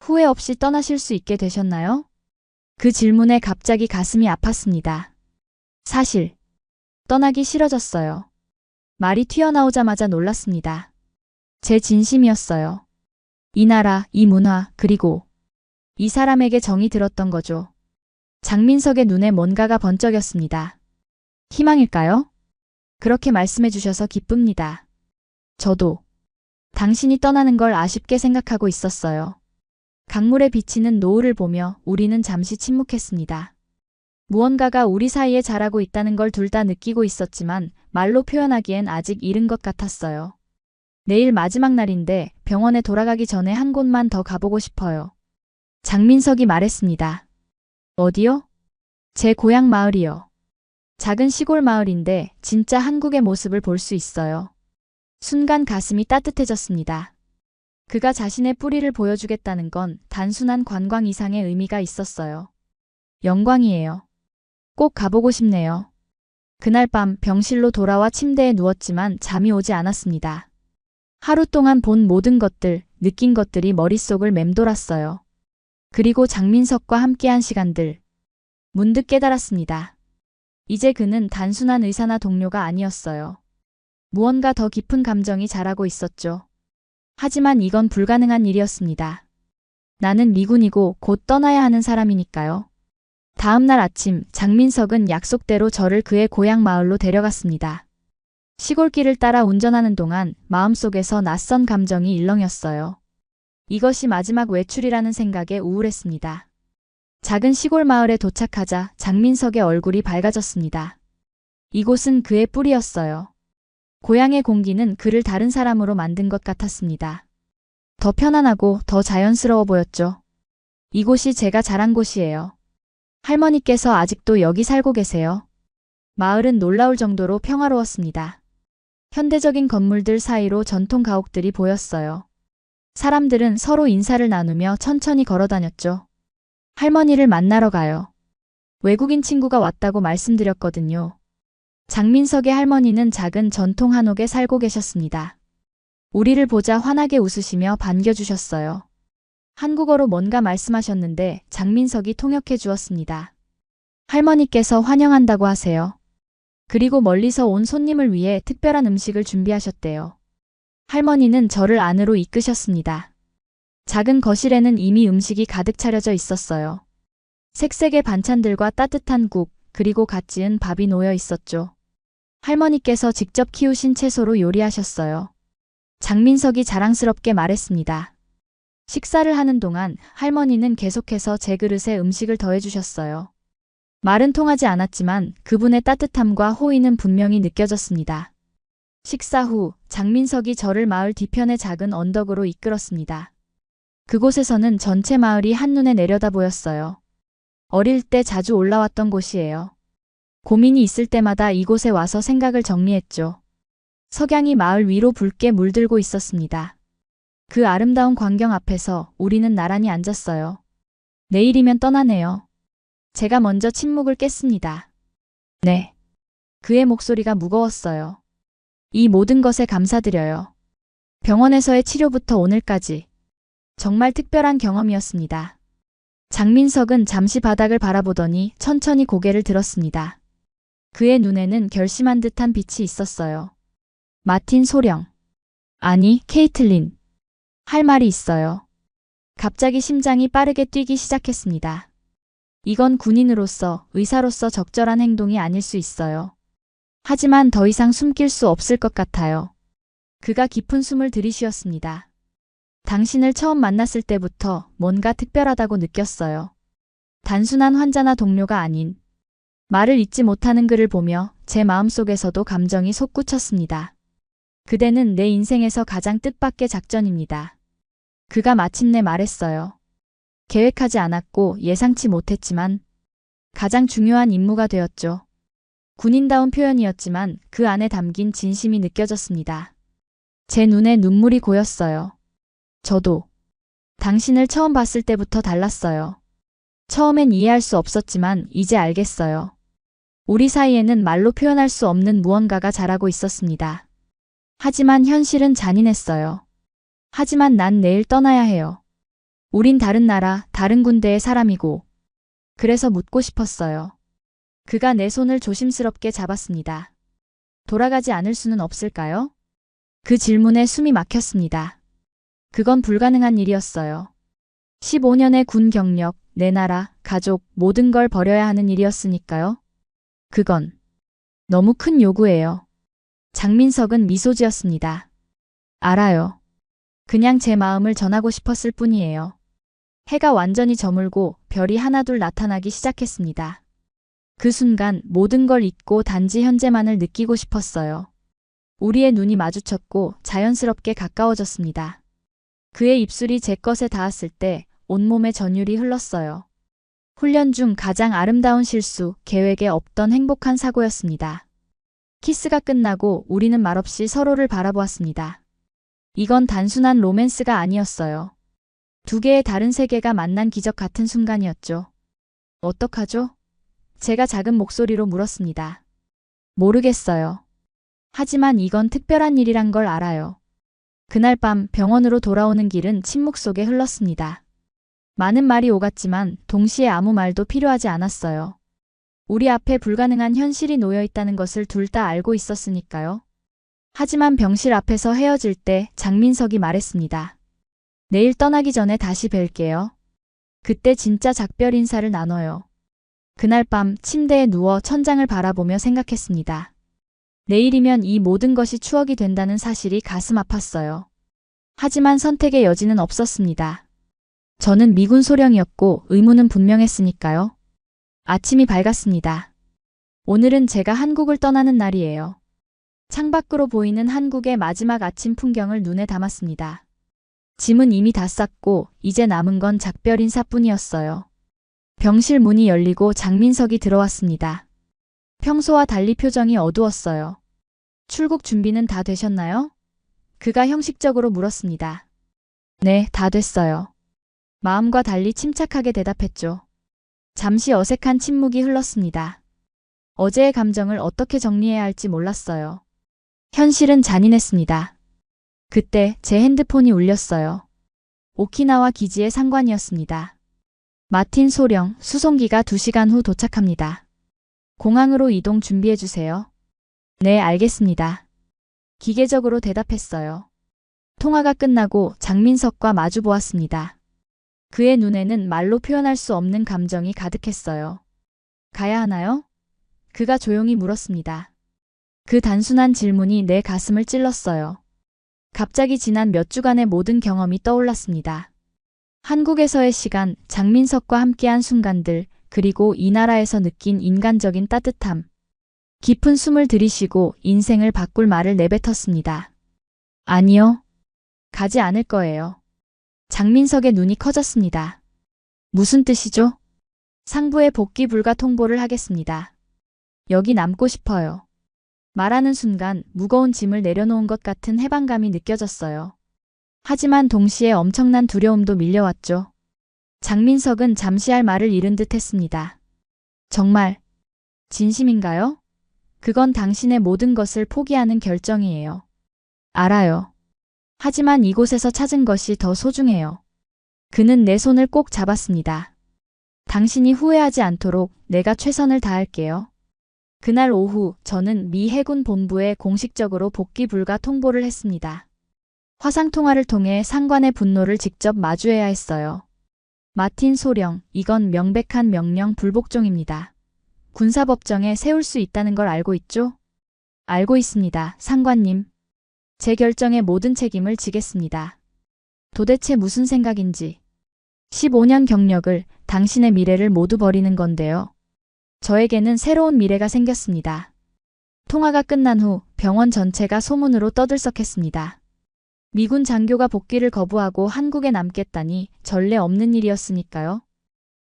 후회 없이 떠나실 수 있게 되셨나요? 그 질문에 갑자기 가슴이 아팠습니다. 사실 떠나기 싫어졌어요. 말이 튀어나오자마자 놀랐습니다. 제 진심이었어요. 이 나라, 이 문화, 그리고 이 사람에게 정이 들었던 거죠. 장민석의 눈에 뭔가가 번쩍였습니다. 희망일까요? 그렇게 말씀해 주셔서 기쁩니다. 저도 당신이 떠나는 걸 아쉽게 생각하고 있었어요. 강물에 비치는 노을을 보며 우리는 잠시 침묵했습니다. 무언가가 우리 사이에 자라고 있다는 걸 둘 다 느끼고 있었지만 말로 표현하기엔 아직 이른 것 같았어요. 내일 마지막 날인데 병원에 돌아가기 전에 한 곳만 더 가보고 싶어요. 장민석이 말했습니다. 어디요? 제 고향 마을이요. 작은 시골 마을인데 진짜 한국의 모습을 볼 수 있어요. 순간 가슴이 따뜻해졌습니다. 그가 자신의 뿌리를 보여주겠다는 건 단순한 관광 이상의 의미가 있었어요. 영광이에요. 꼭 가보고 싶네요. 그날 밤 병실로 돌아와 침대에 누웠지만 잠이 오지 않았습니다. 하루 동안 본 모든 것들, 느낀 것들이 머릿속을 맴돌았어요. 그리고 장민석과 함께한 시간들. 문득 깨달았습니다. 이제 그는 단순한 의사나 동료가 아니었어요. 무언가 더 깊은 감정이 자라고 있었죠. 하지만 이건 불가능한 일이었습니다. 나는 미군이고 곧 떠나야 하는 사람이니까요. 다음 날 아침 장민석은 약속대로 저를 그의 고향 마을로 데려갔습니다. 시골길을 따라 운전하는 동안 마음속에서 낯선 감정이 일렁였어요. 이것이 마지막 외출이라는 생각에 우울했습니다. 작은 시골 마을에 도착하자 장민석의 얼굴이 밝아졌습니다. 이곳은 그의 뿌리였어요. 고향의 공기는 그를 다른 사람으로 만든 것 같았습니다. 더 편안하고 더 자연스러워 보였죠. 이곳이 제가 자란 곳이에요. 할머니께서 아직도 여기 살고 계세요. 마을은 놀라울 정도로 평화로웠습니다. 현대적인 건물들 사이로 전통 가옥들이 보였어요. 사람들은 서로 인사를 나누며 천천히 걸어 다녔죠. 할머니를 만나러 가요. 외국인 친구가 왔다고 말씀드렸거든요. 장민석의 할머니는 작은 전통 한옥에 살고 계셨습니다. 우리를 보자 환하게 웃으시며 반겨주셨어요. 한국어로 뭔가 말씀하셨는데 장민석이 통역해 주었습니다. 할머니께서 환영한다고 하세요. 그리고 멀리서 온 손님을 위해 특별한 음식을 준비하셨대요. 할머니는 저를 안으로 이끄셨습니다. 작은 거실에는 이미 음식이 가득 차려져 있었어요. 색색의 반찬들과 따뜻한 국, 그리고 갓 지은 밥이 놓여 있었죠. 할머니께서 직접 키우신 채소로 요리하셨어요. 장민석이 자랑스럽게 말했습니다. 식사를 하는 동안 할머니는 계속해서 제 그릇에 음식을 더해주셨어요. 말은 통하지 않았지만 그분의 따뜻함과 호의는 분명히 느껴졌습니다. 식사 후 장민석이 저를 마을 뒤편의 작은 언덕으로 이끌었습니다. 그곳에서는 전체 마을이 한눈에 내려다 보였어요. 어릴 때 자주 올라왔던 곳이에요. 고민이 있을 때마다 이곳에 와서 생각을 정리했죠. 석양이 마을 위로 붉게 물들고 있었습니다. 그 아름다운 광경 앞에서 우리는 나란히 앉았어요. 내일이면 떠나네요. 제가 먼저 침묵을 깼습니다. 네. 그의 목소리가 무거웠어요. 이 모든 것에 감사드려요. 병원에서의 치료부터 오늘까지. 정말 특별한 경험이었습니다. 장민석은 잠시 바닥을 바라보더니 천천히 고개를 들었습니다. 그의 눈에는 결심한 듯한 빛이 있었어요. 마틴 소령. 아니, 케이틀린. 할 말이 있어요. 갑자기 심장이 빠르게 뛰기 시작했습니다. 이건 군인으로서, 의사로서 적절한 행동이 아닐 수 있어요. 하지만 더 이상 숨길 수 없을 것 같아요. 그가 깊은 숨을 들이쉬었습니다. 당신을 처음 만났을 때부터 뭔가 특별하다고 느꼈어요. 단순한 환자나 동료가 아닌 말을 잇지 못하는 그를 보며 제 마음속에서도 감정이 솟구쳤습니다. 그대는 내 인생에서 가장 뜻밖의 작전입니다. 그가 마침내 말했어요. 계획하지 않았고 예상치 못했지만 가장 중요한 임무가 되었죠. 군인다운 표현이었지만 그 안에 담긴 진심이 느껴졌습니다. 제 눈에 눈물이 고였어요. 저도 당신을 처음 봤을 때부터 달랐어요. 처음엔 이해할 수 없었지만 이제 알겠어요. 우리 사이에는 말로 표현할 수 없는 무언가가 자라고 있었습니다. 하지만 현실은 잔인했어요. 하지만 난 내일 떠나야 해요. 우린 다른 나라, 다른 군대의 사람이고. 그래서 묻고 싶었어요. 그가 내 손을 조심스럽게 잡았습니다. 돌아가지 않을 수는 없을까요? 그 질문에 숨이 막혔습니다. 그건 불가능한 일이었어요. 15년의 군 경력, 내 나라, 가족, 모든 걸 버려야 하는 일이었으니까요. 그건 너무 큰 요구예요. 장민석은 미소 지었습니다. 알아요. 그냥 제 마음을 전하고 싶었을 뿐이에요. 해가 완전히 저물고 별이 하나둘 나타나기 시작했습니다. 그 순간 모든 걸 잊고 단지 현재만을 느끼고 싶었어요. 우리의 눈이 마주쳤고 자연스럽게 가까워졌습니다. 그의 입술이 제 것에 닿았을 때 온몸에 전율이 흘렀어요. 훈련 중 가장 아름다운 실수, 계획에 없던 행복한 사고였습니다. 키스가 끝나고 우리는 말없이 서로를 바라보았습니다. 이건 단순한 로맨스가 아니었어요. 두 개의 다른 세계가 만난 기적 같은 순간이었죠. 어떡하죠? 제가 작은 목소리로 물었습니다. 모르겠어요. 하지만 이건 특별한 일이란 걸 알아요. 그날 밤 병원으로 돌아오는 길은 침묵 속에 흘렀습니다. 많은 말이 오갔지만 동시에 아무 말도 필요하지 않았어요. 우리 앞에 불가능한 현실이 놓여 있다는 것을 둘 다 알고 있었으니까요. 하지만 병실 앞에서 헤어질 때 장민석이 말했습니다. 내일 떠나기 전에 다시 뵐게요. 그때 진짜 작별 인사를 나눠요. 그날 밤 침대에 누워 천장을 바라보며 생각했습니다. 내일이면 이 모든 것이 추억이 된다는 사실이 가슴 아팠어요. 하지만 선택의 여지는 없었습니다. 저는 미군 소령이었고 의무는 분명했으니까요. 아침이 밝았습니다. 오늘은 제가 한국을 떠나는 날이에요. 창밖으로 보이는 한국의 마지막 아침 풍경을 눈에 담았습니다. 짐은 이미 다 쌌고 이제 남은 건 작별 인사뿐이었어요. 병실 문이 열리고 장민석이 들어왔습니다. 평소와 달리 표정이 어두웠어요. 출국 준비는 다 되셨나요? 그가 형식적으로 물었습니다. 네, 다 됐어요. 마음과 달리 침착하게 대답했죠. 잠시 어색한 침묵이 흘렀습니다. 어제의 감정을 어떻게 정리해야 할지 몰랐어요. 현실은 잔인했습니다. 그때 제 핸드폰이 울렸어요. 오키나와 기지의 상관이었습니다. 마틴 소령, 수송기가 2시간 후 도착합니다. 공항으로 이동 준비해주세요. 네, 알겠습니다. 기계적으로 대답했어요. 통화가 끝나고 장민석과 마주 보았습니다. 그의 눈에는 말로 표현할 수 없는 감정이 가득했어요. 가야 하나요? 그가 조용히 물었습니다. 그 단순한 질문이 내 가슴을 찔렀어요. 갑자기 지난 몇 주간의 모든 경험이 떠올랐습니다. 한국에서의 시간, 장민석과 함께한 순간들, 그리고 이 나라에서 느낀 인간적인 따뜻함. 깊은 숨을 들이쉬고 인생을 바꿀 말을 내뱉었습니다. 아니요. 가지 않을 거예요. 장민석의 눈이 커졌습니다. 무슨 뜻이죠? 상부에 복귀 불가 통보를 하겠습니다. 여기 남고 싶어요. 말하는 순간 무거운 짐을 내려놓은 것 같은 해방감이 느껴졌어요. 하지만 동시에 엄청난 두려움도 밀려왔죠. 장민석은 잠시 할 말을 잃은 듯 했습니다. 정말 진심인가요? 그건 당신의 모든 것을 포기하는 결정이에요. 알아요. 하지만 이곳에서 찾은 것이 더 소중해요. 그는 내 손을 꼭 잡았습니다. 당신이 후회하지 않도록 내가 최선을 다할게요. 그날 오후 저는 미 해군 본부에 공식적으로 복귀 불가 통보를 했습니다. 화상통화를 통해 상관의 분노를 직접 마주해야 했어요. 마틴 소령, 이건 명백한 명령 불복종입니다. 군사법정에 세울 수 있다는 걸 알고 있죠? 알고 있습니다, 상관님. 제 결정의 모든 책임을 지겠습니다. 도대체 무슨 생각인지. 15년 경력을, 당신의 미래를 모두 버리는 건데요. 저에게는 새로운 미래가 생겼습니다. 통화가 끝난 후 병원 전체가 소문으로 떠들썩했습니다. 미군 장교가 복귀를 거부하고 한국에 남겠다니 전례 없는 일이었으니까요.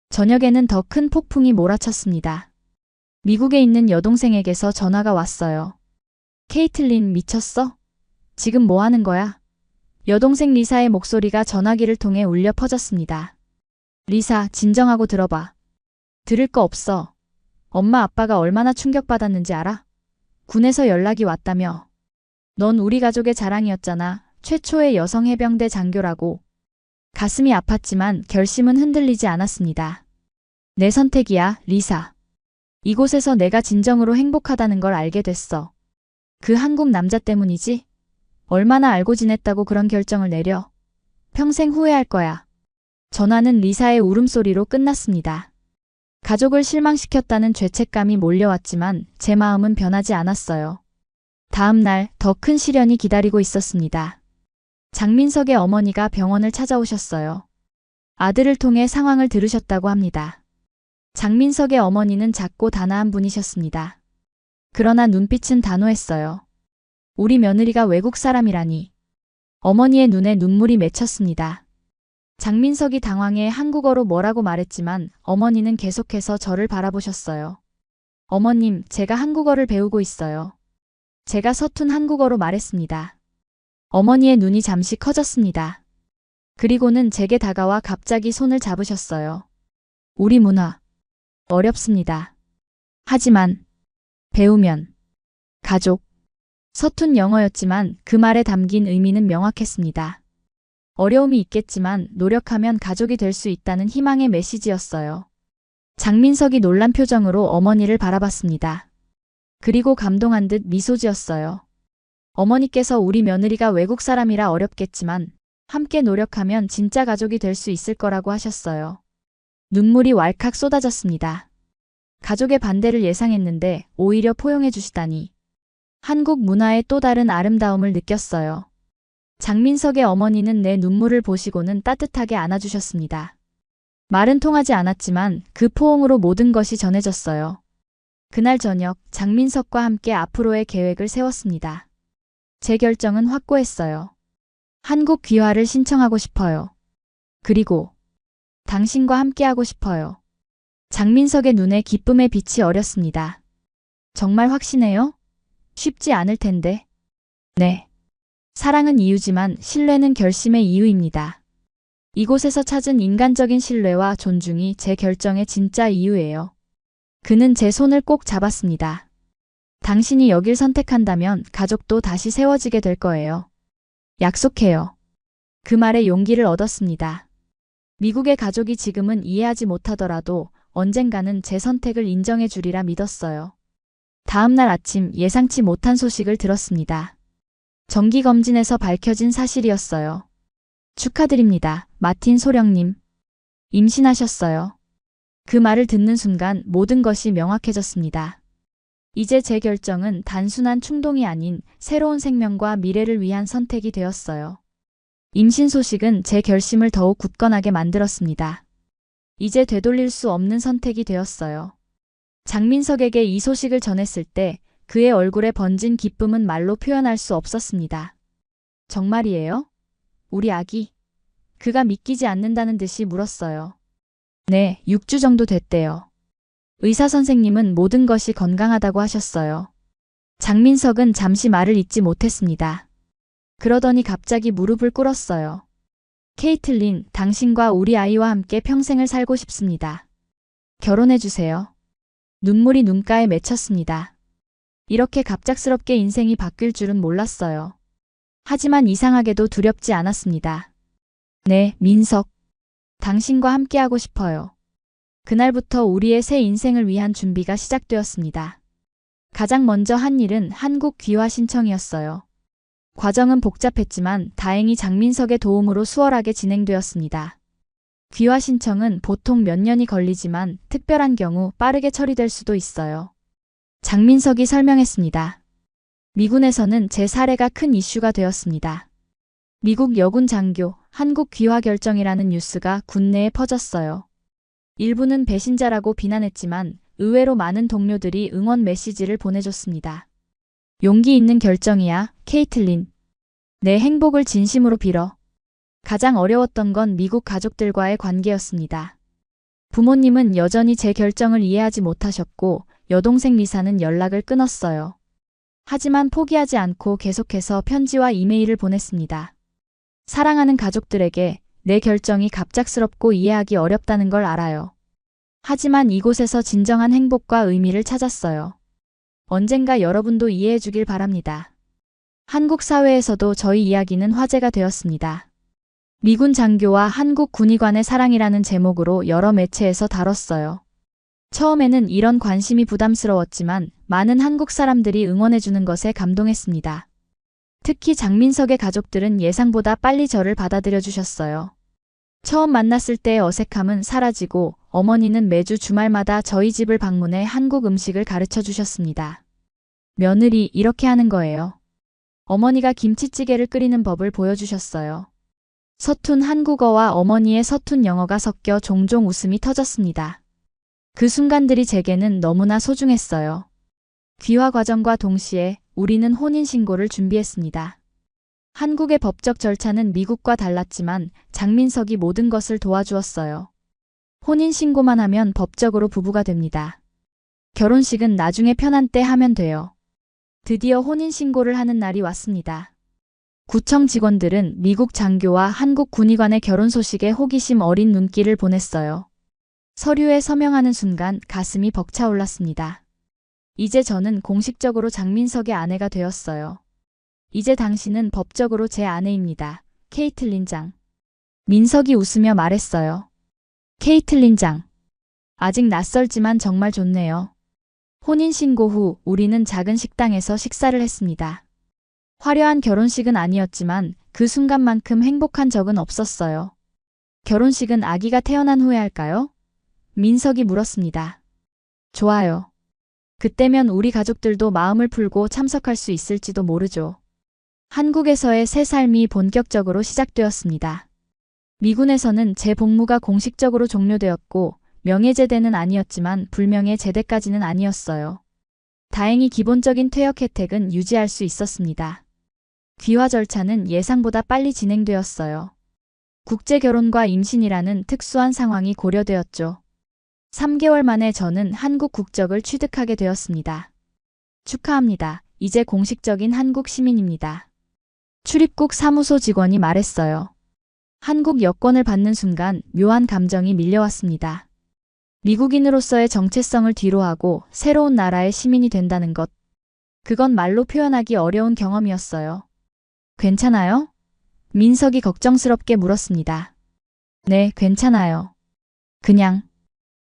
저녁에는 더 큰 폭풍이 몰아쳤습니다. 미국에 있는 여동생에게서 전화가 왔어요. 케이틀린, 미쳤어? 지금 뭐 하는 거야? 여동생 리사의 목소리가 전화기를 통해 울려 퍼졌습니다. 리사, 진정하고 들어봐. 들을 거 없어. 엄마 아빠가 얼마나 충격받았는지 알아? 군에서 연락이 왔다며. 넌 우리 가족의 자랑이었잖아. 최초의 여성 해병대 장교라고. 가슴이 아팠지만 결심은 흔들리지 않았습니다. 내 선택이야, 리사. 이곳에서 내가 진정으로 행복하다는 걸 알게 됐어. 그 한국 남자 때문이지? 얼마나 알고 지냈다고 그런 결정을 내려? 평생 후회할 거야. 전화는 리사의 울음소리로 끝났습니다. 가족을 실망시켰다는 죄책감이 몰려왔지만 제 마음은 변하지 않았어요. 다음 날 더 큰 시련이 기다리고 있었습니다. 장민석의 어머니가 병원을 찾아오셨어요. 아들을 통해 상황을 들으셨다고 합니다. 장민석의 어머니는 작고 단아한 분이셨습니다. 그러나 눈빛은 단호했어요. 우리 며느리가 외국 사람이라니. 어머니의 눈에 눈물이 맺혔습니다. 장민석이 당황해 한국어로 뭐라고 말했지만 어머니는 계속해서 저를 바라보셨어요. 어머님, 제가 한국어를 배우고 있어요. 제가 서툰 한국어로 말했습니다. 어머니의 눈이 잠시 커졌습니다. 그리고는 제게 다가와 갑자기 손을 잡으셨어요. 우리 문화. 어렵습니다. 하지만 배우면 가족. 서툰 영어였지만 그 말에 담긴 의미는 명확했습니다. 어려움이 있겠지만 노력하면 가족이 될 수 있다는 희망의 메시지였어요. 장민석이 놀란 표정으로 어머니를 바라봤습니다. 그리고 감동한 듯 미소 지었어요. 어머니께서 우리 며느리가 외국 사람이라 어렵겠지만 함께 노력하면 진짜 가족이 될 수 있을 거라고 하셨어요. 눈물이 왈칵 쏟아졌습니다. 가족의 반대를 예상했는데 오히려 포용해 주시다니. 한국 문화의 또 다른 아름다움을 느꼈어요. 장민석의 어머니는 내 눈물을 보시고는 따뜻하게 안아주셨습니다. 말은 통하지 않았지만 그 포옹으로 모든 것이 전해졌어요. 그날 저녁 장민석과 함께 앞으로의 계획을 세웠습니다. 제 결정은 확고했어요. 한국 귀화를 신청하고 싶어요. 그리고 당신과 함께하고 싶어요. 장민석의 눈에 기쁨의 빛이 어렸습니다. 정말 확신해요? 쉽지 않을 텐데. 네. 사랑은 이유지만 신뢰는 결심의 이유입니다. 이곳에서 찾은 인간적인 신뢰와 존중이 제 결정의 진짜 이유예요. 그는 제 손을 꼭 잡았습니다. 당신이 여길 선택한다면 가족도 다시 세워지게 될 거예요. 약속해요. 그 말에 용기를 얻었습니다. 미국의 가족이 지금은 이해하지 못하더라도 언젠가는 제 선택을 인정해 주리라 믿었어요. 다음 날 아침 예상치 못한 소식을 들었습니다. 정기검진에서 밝혀진 사실이었어요. 축하드립니다, 마틴 소령님. 임신하셨어요. 그 말을 듣는 순간 모든 것이 명확해졌습니다. 이제 제 결정은 단순한 충동이 아닌 새로운 생명과 미래를 위한 선택이 되었어요. 임신 소식은 제 결심을 더욱 굳건하게 만들었습니다. 이제 되돌릴 수 없는 선택이 되었어요. 장민석에게 이 소식을 전했을 때 그의 얼굴에 번진 기쁨은 말로 표현할 수 없었습니다. 정말이에요? 우리 아기? 그가 믿기지 않는다는 듯이 물었어요. 네, 6주 정도 됐대요. 의사 선생님은 모든 것이 건강하다고 하셨어요. 장민석은 잠시 말을 잇지 못했습니다. 그러더니 갑자기 무릎을 꿇었어요. 케이틀린, 당신과 우리 아이와 함께 평생을 살고 싶습니다. 결혼해주세요. 눈물이 눈가에 맺혔습니다. 이렇게 갑작스럽게 인생이 바뀔 줄은 몰랐어요. 하지만 이상하게도 두렵지 않았습니다. 네, 민석. 당신과 함께하고 싶어요. 그날부터 우리의 새 인생을 위한 준비가 시작되었습니다. 가장 먼저 한 일은 한국 귀화 신청이었어요. 과정은 복잡했지만 다행히 장민석의 도움으로 수월하게 진행되었습니다. 귀화 신청은 보통 몇 년이 걸리지만 특별한 경우 빠르게 처리될 수도 있어요. 장민석이 설명했습니다. 미군에서는 제 사례가 큰 이슈가 되었습니다. 미국 여군 장교, 한국 귀화 결정이라는 뉴스가 군내에 퍼졌어요. 일부는 배신자라고 비난했지만 의외로 많은 동료들이 응원 메시지를 보내줬습니다. 용기 있는 결정이야, 케이틀린. 내 행복을 진심으로 빌어. 가장 어려웠던 건 미국 가족들과의 관계였습니다. 부모님은 여전히 제 결정을 이해하지 못하셨고 여동생 리사는 연락을 끊었어요. 하지만 포기하지 않고 계속해서 편지와 이메일을 보냈습니다. 사랑하는 가족들에게 내 결정이 갑작스럽고 이해하기 어렵다는 걸 알아요. 하지만 이곳에서 진정한 행복과 의미를 찾았어요. 언젠가 여러분도 이해해 주길 바랍니다. 한국 사회에서도 저희 이야기는 화제가 되었습니다. 미군 장교와 한국 군의관의 사랑이라는 제목으로 여러 매체에서 다뤘어요. 처음에는 이런 관심이 부담스러웠지만 많은 한국 사람들이 응원해주는 것에 감동했습니다. 특히 장민석의 가족들은 예상보다 빨리 저를 받아들여 주셨어요. 처음 만났을 때의 어색함은 사라지고 어머니는 매주 주말마다 저희 집을 방문해 한국 음식을 가르쳐 주셨습니다. 며느리 이렇게 하는 거예요. 어머니가 김치찌개를 끓이는 법을 보여주셨어요. 서툰 한국어와 어머니의 서툰 영어가 섞여 종종 웃음이 터졌습니다. 그 순간들이 제게는 너무나 소중했어요. 귀화 과정과 동시에 우리는 혼인신고를 준비했습니다. 한국의 법적 절차는 미국과 달랐지만 장민석이 모든 것을 도와주었어요. 혼인신고만 하면 법적으로 부부가 됩니다. 결혼식은 나중에 편한 때 하면 돼요. 드디어 혼인신고를 하는 날이 왔습니다. 구청 직원들은 미국 장교와 한국 군의관의 결혼 소식에 호기심 어린 눈길을 보냈어요. 서류에 서명하는 순간 가슴이 벅차올랐습니다. 이제 저는 공식적으로 장민석의 아내가 되었어요. 이제 당신은 법적으로 제 아내입니다. 케이틀린 장. 민석이 웃으며 말했어요. 케이틀린 장. 아직 낯설지만 정말 좋네요. 혼인신고 후 우리는 작은 식당에서 식사를 했습니다. 화려한 결혼식은 아니었지만 그 순간만큼 행복한 적은 없었어요. 결혼식은 아기가 태어난 후에 할까요? 민석이 물었습니다. 좋아요. 그때면 우리 가족들도 마음을 풀고 참석할 수 있을지도 모르죠. 한국에서의 새 삶이 본격적으로 시작되었습니다. 미군에서는 제 복무가 공식적으로 종료되었고 명예제대는 아니었지만 불명예 제대까지는 아니었어요. 다행히 기본적인 퇴역 혜택은 유지할 수 있었습니다. 귀화 절차는 예상보다 빨리 진행되었어요. 국제결혼과 임신이라는 특수한 상황이 고려되었죠. 3개월 만에 저는 한국 국적을 취득하게 되었습니다. 축하합니다. 이제 공식적인 한국 시민입니다. 출입국 사무소 직원이 말했어요. 한국 여권을 받는 순간 묘한 감정이 밀려왔습니다. 미국인으로서의 정체성을 뒤로하고 새로운 나라의 시민이 된다는 것. 그건 말로 표현하기 어려운 경험이었어요. 괜찮아요? 민석이 걱정스럽게 물었습니다. 네, 괜찮아요. 그냥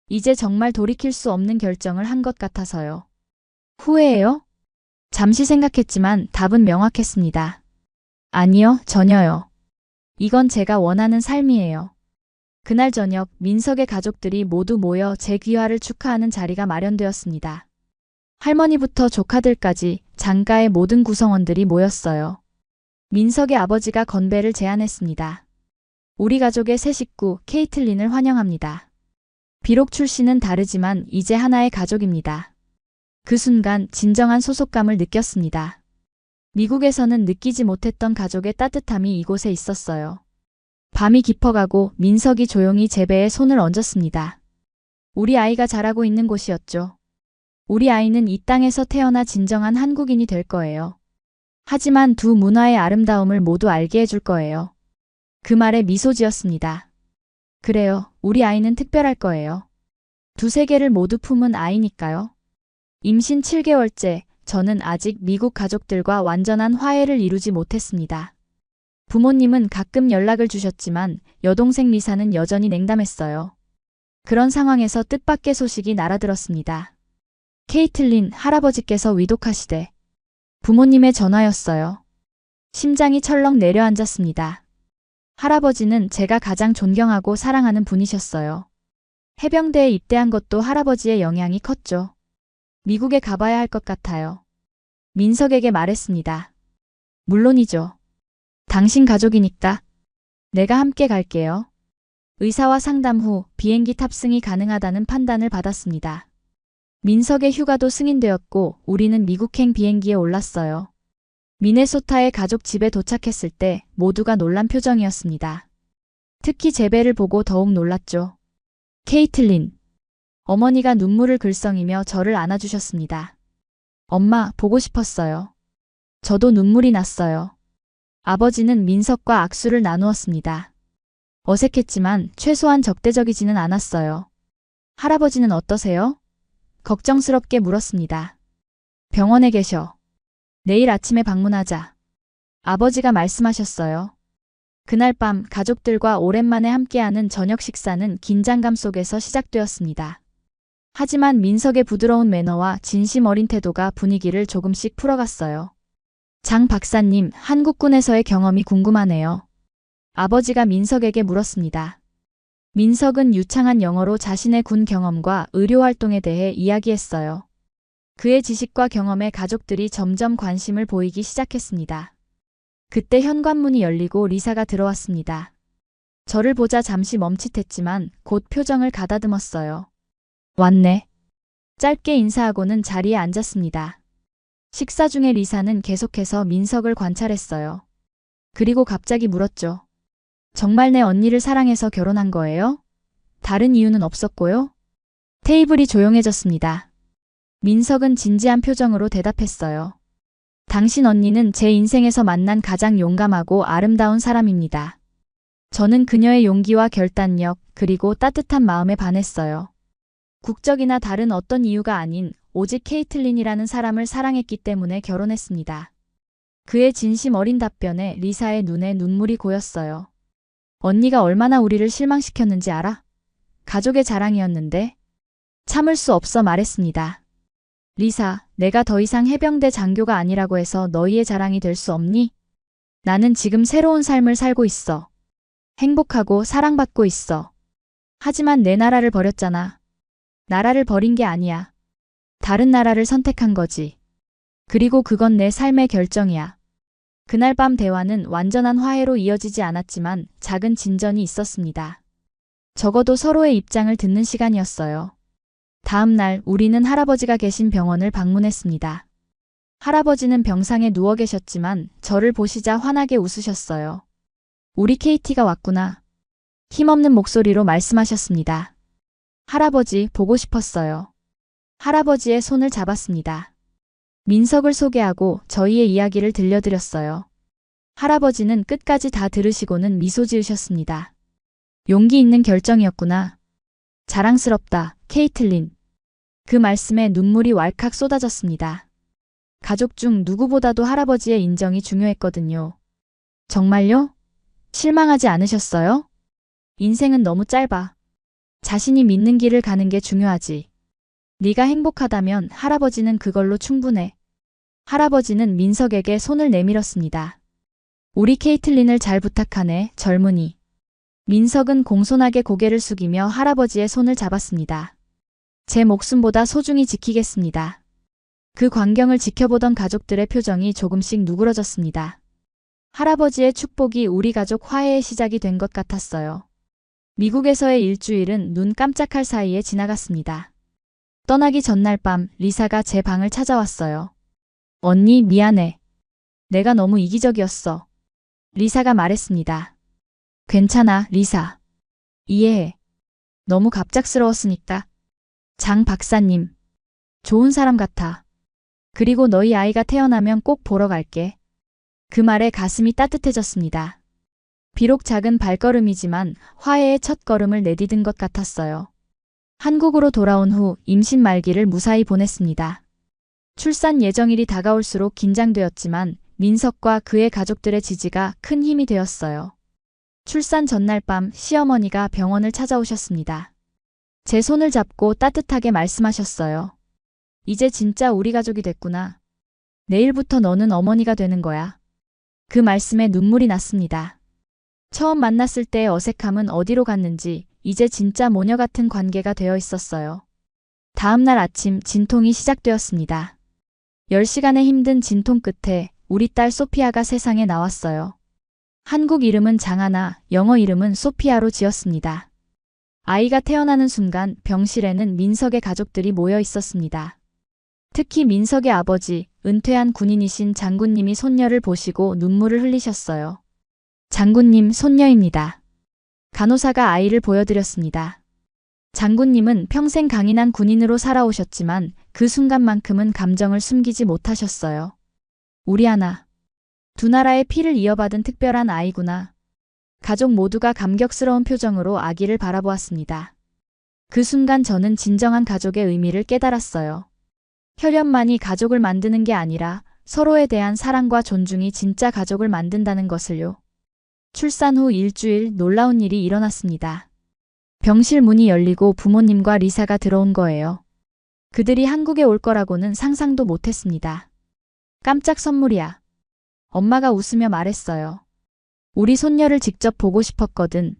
이제 정말 돌이킬 수 없는 결정을 한 것 같아서요. 후회해요? 잠시 생각했지만 답은 명확했습니다. 아니요, 전혀요. 이건 제가 원하는 삶이에요. 그날 저녁 민석의 가족들이 모두 모여 제 귀화를 축하하는 자리가 마련되었습니다. 할머니부터 조카들까지 장가의 모든 구성원들이 모였어요. 민석의 아버지가 건배를 제안했습니다. 우리 가족의 새 식구 케이틀린을 환영합니다. 비록 출신은 다르지만 이제 하나의 가족입니다. 그 순간 진정한 소속감을 느꼈습니다. 미국에서는 느끼지 못했던 가족의 따뜻함이 이곳에 있었어요. 밤이 깊어가고 민석이 조용히 제 배에 손을 얹었습니다. 우리 아이가 자라고 있는 곳이었죠. 우리 아이는 이 땅에서 태어나 진정한 한국인이 될 거예요. 하지만 두 문화의 아름다움을 모두 알게 해줄 거예요. 그 말에 미소 지었습니다. 그래요, 우리 아이는 특별할 거예요. 두 세계를 모두 품은 아이니까요. 임신 7개월째, 저는 아직 미국 가족들과 완전한 화해를 이루지 못했습니다. 부모님은 가끔 연락을 주셨지만 여동생 리사는 여전히 냉담했어요. 그런 상황에서 뜻밖의 소식이 날아들었습니다. 케이틀린 할아버지께서 위독하시대. 부모님의 전화였어요. 심장이 철렁 내려앉았습니다. 할아버지는 제가 가장 존경하고 사랑하는 분이셨어요. 해병대에 입대한 것도 할아버지의 영향이 컸죠. 미국에 가봐야 할 것 같아요. 민석에게 말했습니다. 물론이죠. 당신 가족이니까. 내가 함께 갈게요. 의사와 상담 후 비행기 탑승이 가능하다는 판단을 받았습니다. 민석의 휴가도 승인되었고 우리는 미국행 비행기에 올랐어요. 미네소타의 가족 집에 도착했을 때 모두가 놀란 표정이었습니다. 특히 제 배를 보고 더욱 놀랐죠. 케이틀린. 어머니가 눈물을 글썽이며 저를 안아주셨습니다. 엄마, 보고 싶었어요. 저도 눈물이 났어요. 아버지는 민석과 악수를 나누었습니다. 어색했지만 최소한 적대적이지는 않았어요. 할아버지는 어떠세요? 걱정스럽게 물었습니다. 병원에 계셔. 내일 아침에 방문하자. 아버지가 말씀하셨어요. 그날 밤 가족들과 오랜만에 함께하는 저녁 식사는 긴장감 속에서 시작되었습니다. 하지만 민석의 부드러운 매너와 진심 어린 태도가 분위기를 조금씩 풀어갔어요. 장 박사님, 한국군에서의 경험이 궁금하네요. 아버지가 민석에게 물었습니다. 민석은 유창한 영어로 자신의 군 경험과 의료 활동에 대해 이야기했어요. 그의 지식과 경험에 가족들이 점점 관심을 보이기 시작했습니다. 그때 현관문이 열리고 리사가 들어왔습니다. 저를 보자 잠시 멈칫했지만 곧 표정을 가다듬었어요. 왔네. 짧게 인사하고는 자리에 앉았습니다. 식사 중에 리사는 계속해서 민석을 관찰했어요. 그리고 갑자기 물었죠. 정말 내 언니를 사랑해서 결혼한 거예요? 다른 이유는 없었고요? 테이블이 조용해졌습니다. 민석은 진지한 표정으로 대답했어요. 당신 언니는 제 인생에서 만난 가장 용감하고 아름다운 사람입니다. 저는 그녀의 용기와 결단력, 그리고 따뜻한 마음에 반했어요. 국적이나 다른 어떤 이유가 아닌 오직 케이틀린이라는 사람을 사랑했기 때문에 결혼했습니다. 그의 진심 어린 답변에 리사의 눈에 눈물이 고였어요. 언니가 얼마나 우리를 실망시켰는지 알아? 가족의 자랑이었는데. 참을 수 없어 말했습니다. 리사, 내가 더 이상 해병대 장교가 아니라고 해서 너희의 자랑이 될 수 없니? 나는 지금 새로운 삶을 살고 있어. 행복하고 사랑받고 있어. 하지만 내 나라를 버렸잖아. 나라를 버린 게 아니야. 다른 나라를 선택한 거지. 그리고 그건 내 삶의 결정이야. 그날 밤 대화는 완전한 화해로 이어지지 않았지만 작은 진전이 있었습니다. 적어도 서로의 입장을 듣는 시간이었어요. 다음 날 우리는 할아버지가 계신 병원을 방문했습니다. 할아버지는 병상에 누워 계셨지만 저를 보시자 환하게 웃으셨어요. 우리 케이티가 왔구나. 힘없는 목소리로 말씀하셨습니다. 할아버지, 보고 싶었어요. 할아버지의 손을 잡았습니다. 민석을 소개하고 저희의 이야기를 들려드렸어요. 할아버지는 끝까지 다 들으시고는 미소 지으셨습니다. 용기 있는 결정이었구나. 자랑스럽다, 케이틀린. 그 말씀에 눈물이 왈칵 쏟아졌습니다. 가족 중 누구보다도 할아버지의 인정이 중요했거든요. 정말요? 실망하지 않으셨어요? 인생은 너무 짧아. 자신이 믿는 길을 가는 게 중요하지. 네가 행복하다면 할아버지는 그걸로 충분해. 할아버지는 민석에게 손을 내밀었습니다. 우리 케이틀린을 잘 부탁하네, 젊은이. 민석은 공손하게 고개를 숙이며 할아버지의 손을 잡았습니다. 제 목숨보다 소중히 지키겠습니다. 그 광경을 지켜보던 가족들의 표정이 조금씩 누그러졌습니다. 할아버지의 축복이 우리 가족 화해의 시작이 된 것 같았어요. 미국에서의 일주일은 눈 깜짝할 사이에 지나갔습니다. 떠나기 전날 밤 리사가 제 방을 찾아왔어요. 언니, 미안해. 내가 너무 이기적이었어. 리사가 말했습니다. 괜찮아, 리사. 이해해. 너무 갑작스러웠으니까. 장 박사님. 좋은 사람 같아. 그리고 너희 아이가 태어나면 꼭 보러 갈게. 그 말에 가슴이 따뜻해졌습니다. 비록 작은 발걸음이지만 화해의 첫 걸음을 내디딘 것 같았어요. 한국으로 돌아온 후 임신 말기를 무사히 보냈습니다. 출산 예정일이 다가올수록 긴장되었지만 민석과 그의 가족들의 지지가 큰 힘이 되었어요. 출산 전날 밤 시어머니가 병원을 찾아오셨습니다. 제 손을 잡고 따뜻하게 말씀하셨어요. 이제 진짜 우리 가족이 됐구나. 내일부터 너는 어머니가 되는 거야. 그 말씀에 눈물이 났습니다. 처음 만났을 때의 어색함은 어디로 갔는지 이제 진짜 모녀 같은 관계가 되어 있었어요. 다음 날 아침 진통이 시작되었습니다. 10시간의 힘든 진통 끝에 우리 딸 소피아가 세상에 나왔어요. 한국 이름은 장하나, 영어 이름은 소피아로 지었습니다. 아이가 태어나는 순간 병실에는 민석의 가족들이 모여 있었습니다. 특히 민석의 아버지, 은퇴한 군인이신 장군님이 손녀를 보시고 눈물을 흘리셨어요. 장군님, 손녀입니다. 간호사가 아이를 보여드렸습니다. 장군님은 평생 강인한 군인으로 살아오셨지만 그 순간만큼은 감정을 숨기지 못하셨어요. 우리 하나. 두 나라의 피를 이어받은 특별한 아이구나. 가족 모두가 감격스러운 표정으로 아기를 바라보았습니다. 그 순간 저는 진정한 가족의 의미를 깨달았어요. 혈연만이 가족을 만드는 게 아니라 서로에 대한 사랑과 존중이 진짜 가족을 만든다는 것을요. 출산 후 일주일 놀라운 일이 일어났습니다. 병실 문이 열리고 부모님과 리사가 들어온 거예요. 그들이 한국에 올 거라고는 상상도 못했습니다. 깜짝 선물이야. 엄마가 웃으며 말했어요. 우리 손녀를 직접 보고 싶었거든.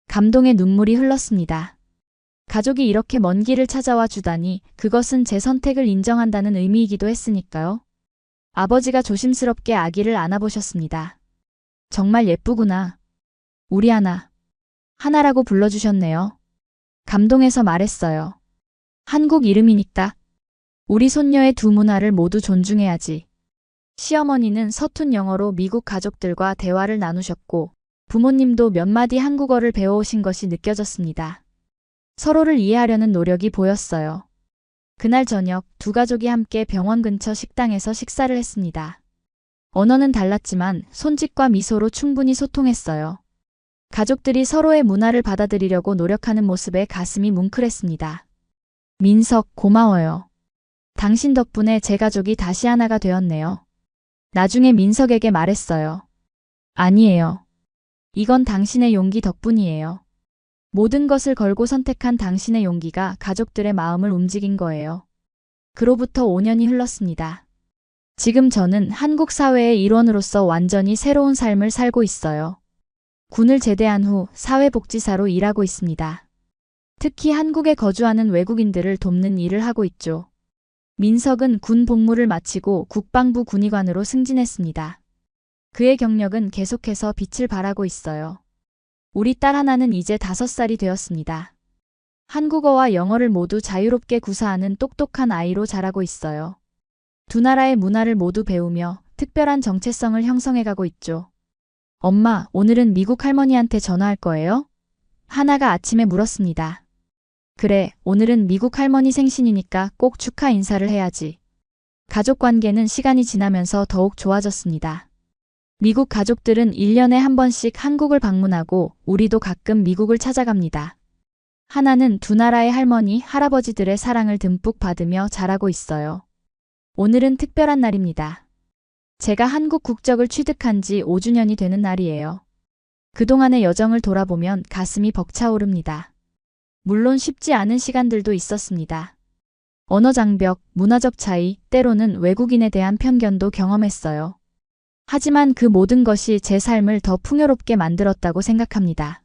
감동의 눈물이 흘렀습니다. 가족이 이렇게 먼 길을 찾아와 주다니 그것은 제 선택을 인정한다는 의미이기도 했으니까요. 아버지가 조심스럽게 아기를 안아보셨습니다. 정말 예쁘구나. 우리 하나. 하나라고 불러주셨네요. 감동해서 말했어요. 한국 이름이니까. 우리 손녀의 두 문화를 모두 존중해야지. 시어머니는 서툰 영어로 미국 가족들과 대화를 나누셨고 부모님도 몇 마디 한국어를 배워오신 것이 느껴졌습니다. 서로를 이해하려는 노력이 보였어요. 그날 저녁 두 가족이 함께 병원 근처 식당에서 식사를 했습니다. 언어는 달랐지만 손짓과 미소로 충분히 소통했어요. 가족들이 서로의 문화를 받아들이려고 노력하는 모습에 가슴이 뭉클했습니다. 민석, 고마워요. 당신 덕분에 제 가족이 다시 하나가 되었네요. 나중에 민석에게 말했어요. 아니에요. 이건 당신의 용기 덕분이에요. 모든 것을 걸고 선택한 당신의 용기가 가족들의 마음을 움직인 거예요. 그로부터 5년이 흘렀습니다. 지금 저는 한국 사회의 일원으로서 완전히 새로운 삶을 살고 있어요. 군을 제대한 후 사회복지사로 일하고 있습니다. 특히 한국에 거주하는 외국인들을 돕는 일을 하고 있죠. 민석은 군 복무를 마치고 국방부 군의관으로 승진했습니다. 그의 경력은 계속해서 빛을 발하고 있어요. 우리 딸 하나는 이제 5살이 되었습니다. 한국어와 영어를 모두 자유롭게 구사하는 똑똑한 아이로 자라고 있어요. 두 나라의 문화를 모두 배우며 특별한 정체성을 형성해가고 있죠. 엄마, 오늘은 미국 할머니한테 전화할 거예요? 하나가 아침에 물었습니다. 그래, 오늘은 미국 할머니 생신이니까 꼭 축하 인사를 해야지. 가족 관계는 시간이 지나면서 더욱 좋아졌습니다. 미국 가족들은 1년에 한 번씩 한국을 방문하고 우리도 가끔 미국을 찾아갑니다. 하나는 두 나라의 할머니, 할아버지들의 사랑을 듬뿍 받으며 자라고 있어요. 오늘은 특별한 날입니다. 제가 한국 국적을 취득한 지 5주년이 되는 날이에요. 그동안의 여정을 돌아보면 가슴이 벅차오릅니다. 물론 쉽지 않은 시간들도 있었습니다. 언어 장벽, 문화적 차이, 때로는 외국인에 대한 편견도 경험했어요. 하지만 그 모든 것이 제 삶을 더 풍요롭게 만들었다고 생각합니다.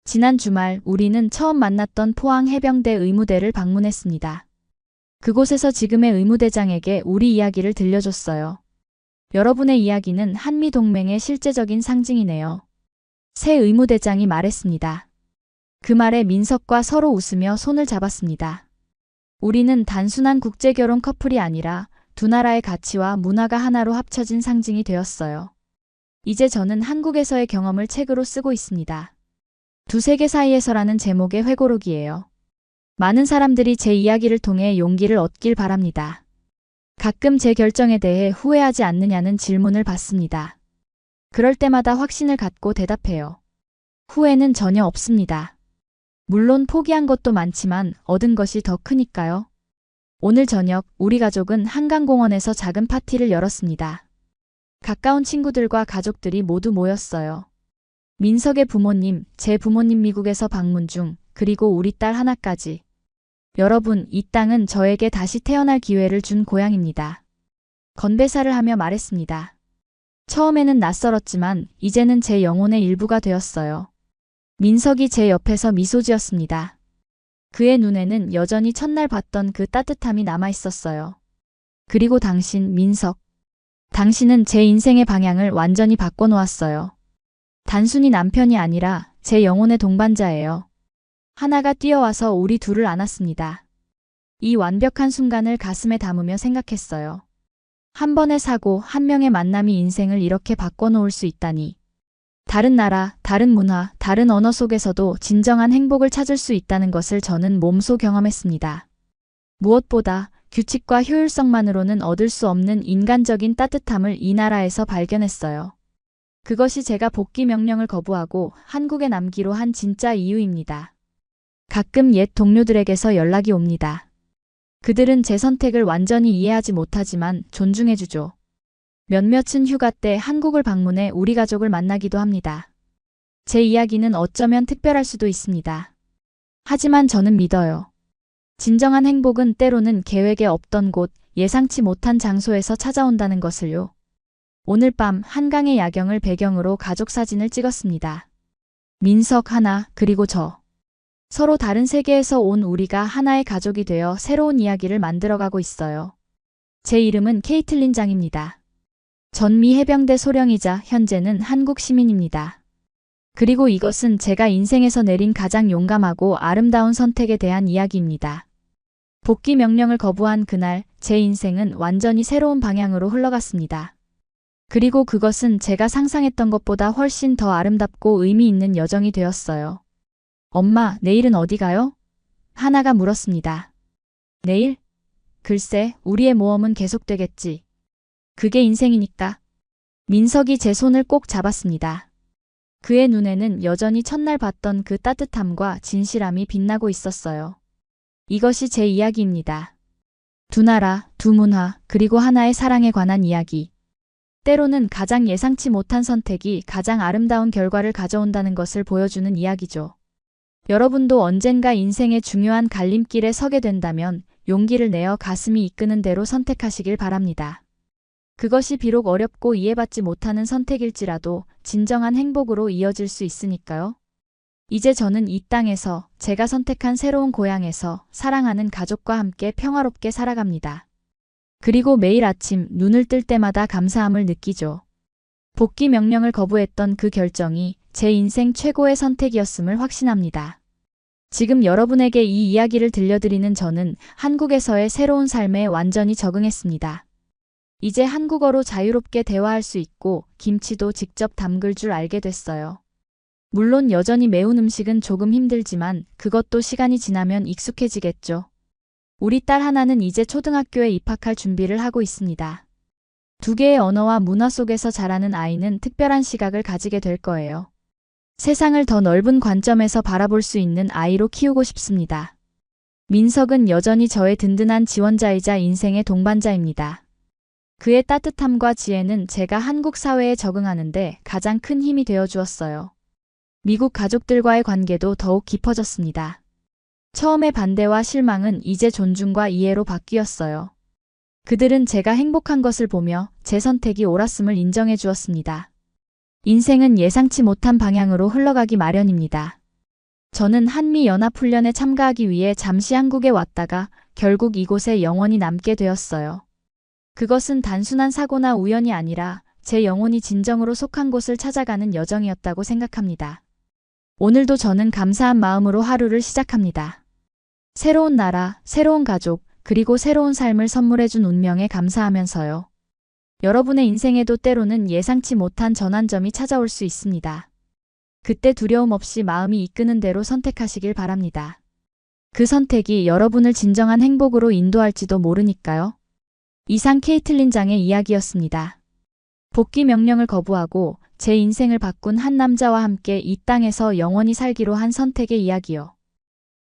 지난 주말 우리는 처음 만났던 포항 해병대 의무대를 방문했습니다. 그곳에서 지금의 의무대장에게 우리 이야기를 들려줬어요. 여러분의 이야기는 한미동맹의 실제적인 상징이네요. 새 의무대장이 말했습니다. 그 말에 민석과 서로 웃으며 손을 잡았습니다. 우리는 단순한 국제결혼 커플이 아니라 두 나라의 가치와 문화가 하나로 합쳐진 상징이 되었어요. 이제 저는 한국에서의 경험을 책으로 쓰고 있습니다. 두 세계 사이에서라는 제목의 회고록이에요. 많은 사람들이 제 이야기를 통해 용기를 얻길 바랍니다. 가끔 제 결정에 대해 후회하지 않느냐는 질문을 받습니다. 그럴 때마다 확신을 갖고 대답해요. 후회는 전혀 없습니다. 물론 포기한 것도 많지만 얻은 것이 더 크니까요. 오늘 저녁 우리 가족은 한강공원에서 작은 파티를 열었습니다. 가까운 친구들과 가족들이 모두 모였어요. 민석의 부모님, 제 부모님 미국에서 방문 중, 그리고 우리 딸 하나까지. 여러분, 이 땅은 저에게 다시 태어날 기회를 준 고향입니다. 건배사를 하며 말했습니다. 처음에는 낯설었지만 이제는 제 영혼의 일부가 되었어요. 민석이 제 옆에서 미소 지었습니다. 그의 눈에는 여전히 첫날 봤던 그 따뜻함이 남아 있었어요. 그리고 당신, 민석. 당신은 제 인생의 방향을 완전히 바꿔놓았어요. 단순히 남편이 아니라 제 영혼의 동반자예요. 하나가 뛰어와서 우리 둘을 안았습니다. 이 완벽한 순간을 가슴에 담으며 생각했어요. 한 번의 사고, 한 명의 만남이 인생을 이렇게 바꿔놓을 수 있다니. 다른 나라, 다른 문화, 다른 언어 속에서도 진정한 행복을 찾을 수 있다는 것을 저는 몸소 경험했습니다. 무엇보다 규칙과 효율성만으로는 얻을 수 없는 인간적인 따뜻함을 이 나라에서 발견했어요. 그것이 제가 복귀 명령을 거부하고 한국에 남기로 한 진짜 이유입니다. 가끔 옛 동료들에게서 연락이 옵니다. 그들은 제 선택을 완전히 이해하지 못하지만 존중해주죠. 몇몇은 휴가 때 한국을 방문해 우리 가족을 만나기도 합니다. 제 이야기는 어쩌면 특별할 수도 있습니다. 하지만 저는 믿어요. 진정한 행복은 때로는 계획에 없던 곳, 예상치 못한 장소에서 찾아온다는 것을요. 오늘 밤 한강의 야경을 배경으로 가족 사진을 찍었습니다. 민석 하나, 그리고 저. 서로 다른 세계에서 온 우리가 하나의 가족이 되어 새로운 이야기를 만들어가고 있어요. 제 이름은 케이틀린 장입니다. 전미 해병대 소령이자 현재는 한국 시민입니다. 그리고 이것은 제가 인생에서 내린 가장 용감하고 아름다운 선택에 대한 이야기입니다. 복귀 명령을 거부한 그날 제 인생은 완전히 새로운 방향으로 흘러갔습니다. 그리고 그것은 제가 상상했던 것보다 훨씬 더 아름답고 의미 있는 여정이 되었어요. 엄마, 내일은 어디 가요? 하나가 물었습니다. 내일? 글쎄, 우리의 모험은 계속되겠지. 그게 인생이니까. 민석이 제 손을 꼭 잡았습니다. 그의 눈에는 여전히 첫날 봤던 그 따뜻함과 진실함이 빛나고 있었어요. 이것이 제 이야기입니다. 두 나라, 두 문화, 그리고 하나의 사랑에 관한 이야기. 때로는 가장 예상치 못한 선택이 가장 아름다운 결과를 가져온다는 것을 보여주는 이야기죠. 여러분도 언젠가 인생의 중요한 갈림길에 서게 된다면 용기를 내어 가슴이 이끄는 대로 선택하시길 바랍니다. 그것이 비록 어렵고 이해받지 못하는 선택일지라도 진정한 행복으로 이어질 수 있으니까요. 이제 저는 이 땅에서 제가 선택한 새로운 고향에서 사랑하는 가족과 함께 평화롭게 살아갑니다. 그리고 매일 아침 눈을 뜰 때마다 감사함을 느끼죠. 복귀 명령을 거부했던 그 결정이 제 인생 최고의 선택이었음을 확신합니다. 지금 여러분에게 이 이야기를 들려드리는 저는 한국에서의 새로운 삶에 완전히 적응했습니다. 이제 한국어로 자유롭게 대화할 수 있고 김치도 직접 담글 줄 알게 됐어요. 물론 여전히 매운 음식은 조금 힘들지만 그것도 시간이 지나면 익숙해지겠죠. 우리 딸 하나는 이제 초등학교에 입학할 준비를 하고 있습니다. 두 개의 언어와 문화 속에서 자라는 아이는 특별한 시각을 가지게 될 거예요. 세상을 더 넓은 관점에서 바라볼 수 있는 아이로 키우고 싶습니다. 민석은 여전히 저의 든든한 지원자이자 인생의 동반자입니다. 그의 따뜻함과 지혜는 제가 한국 사회에 적응하는데 가장 큰 힘이 되어 주었어요. 미국 가족들과의 관계도 더욱 깊어졌습니다. 처음의 반대와 실망은 이제 존중과 이해로 바뀌었어요. 그들은 제가 행복한 것을 보며 제 선택이 옳았음을 인정해 주었습니다. 인생은 예상치 못한 방향으로 흘러가기 마련입니다. 저는 한미연합훈련에 참가하기 위해 잠시 한국에 왔다가 결국 이곳에 영원히 남게 되었어요. 그것은 단순한 사고나 우연이 아니라 제 영혼이 진정으로 속한 곳을 찾아가는 여정이었다고 생각합니다. 오늘도 저는 감사한 마음으로 하루를 시작합니다. 새로운 나라, 새로운 가족, 그리고 새로운 삶을 선물해준 운명에 감사하면서요. 여러분의 인생에도 때로는 예상치 못한 전환점이 찾아올 수 있습니다. 그때 두려움 없이 마음이 이끄는 대로 선택하시길 바랍니다. 그 선택이 여러분을 진정한 행복으로 인도할지도 모르니까요. 이상 케이틀린 장의 이야기였습니다. 복귀 명령을 거부하고 제 인생을 바꾼 한 남자와 함께 이 땅에서 영원히 살기로 한 선택의 이야기요.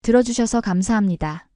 들어주셔서 감사합니다.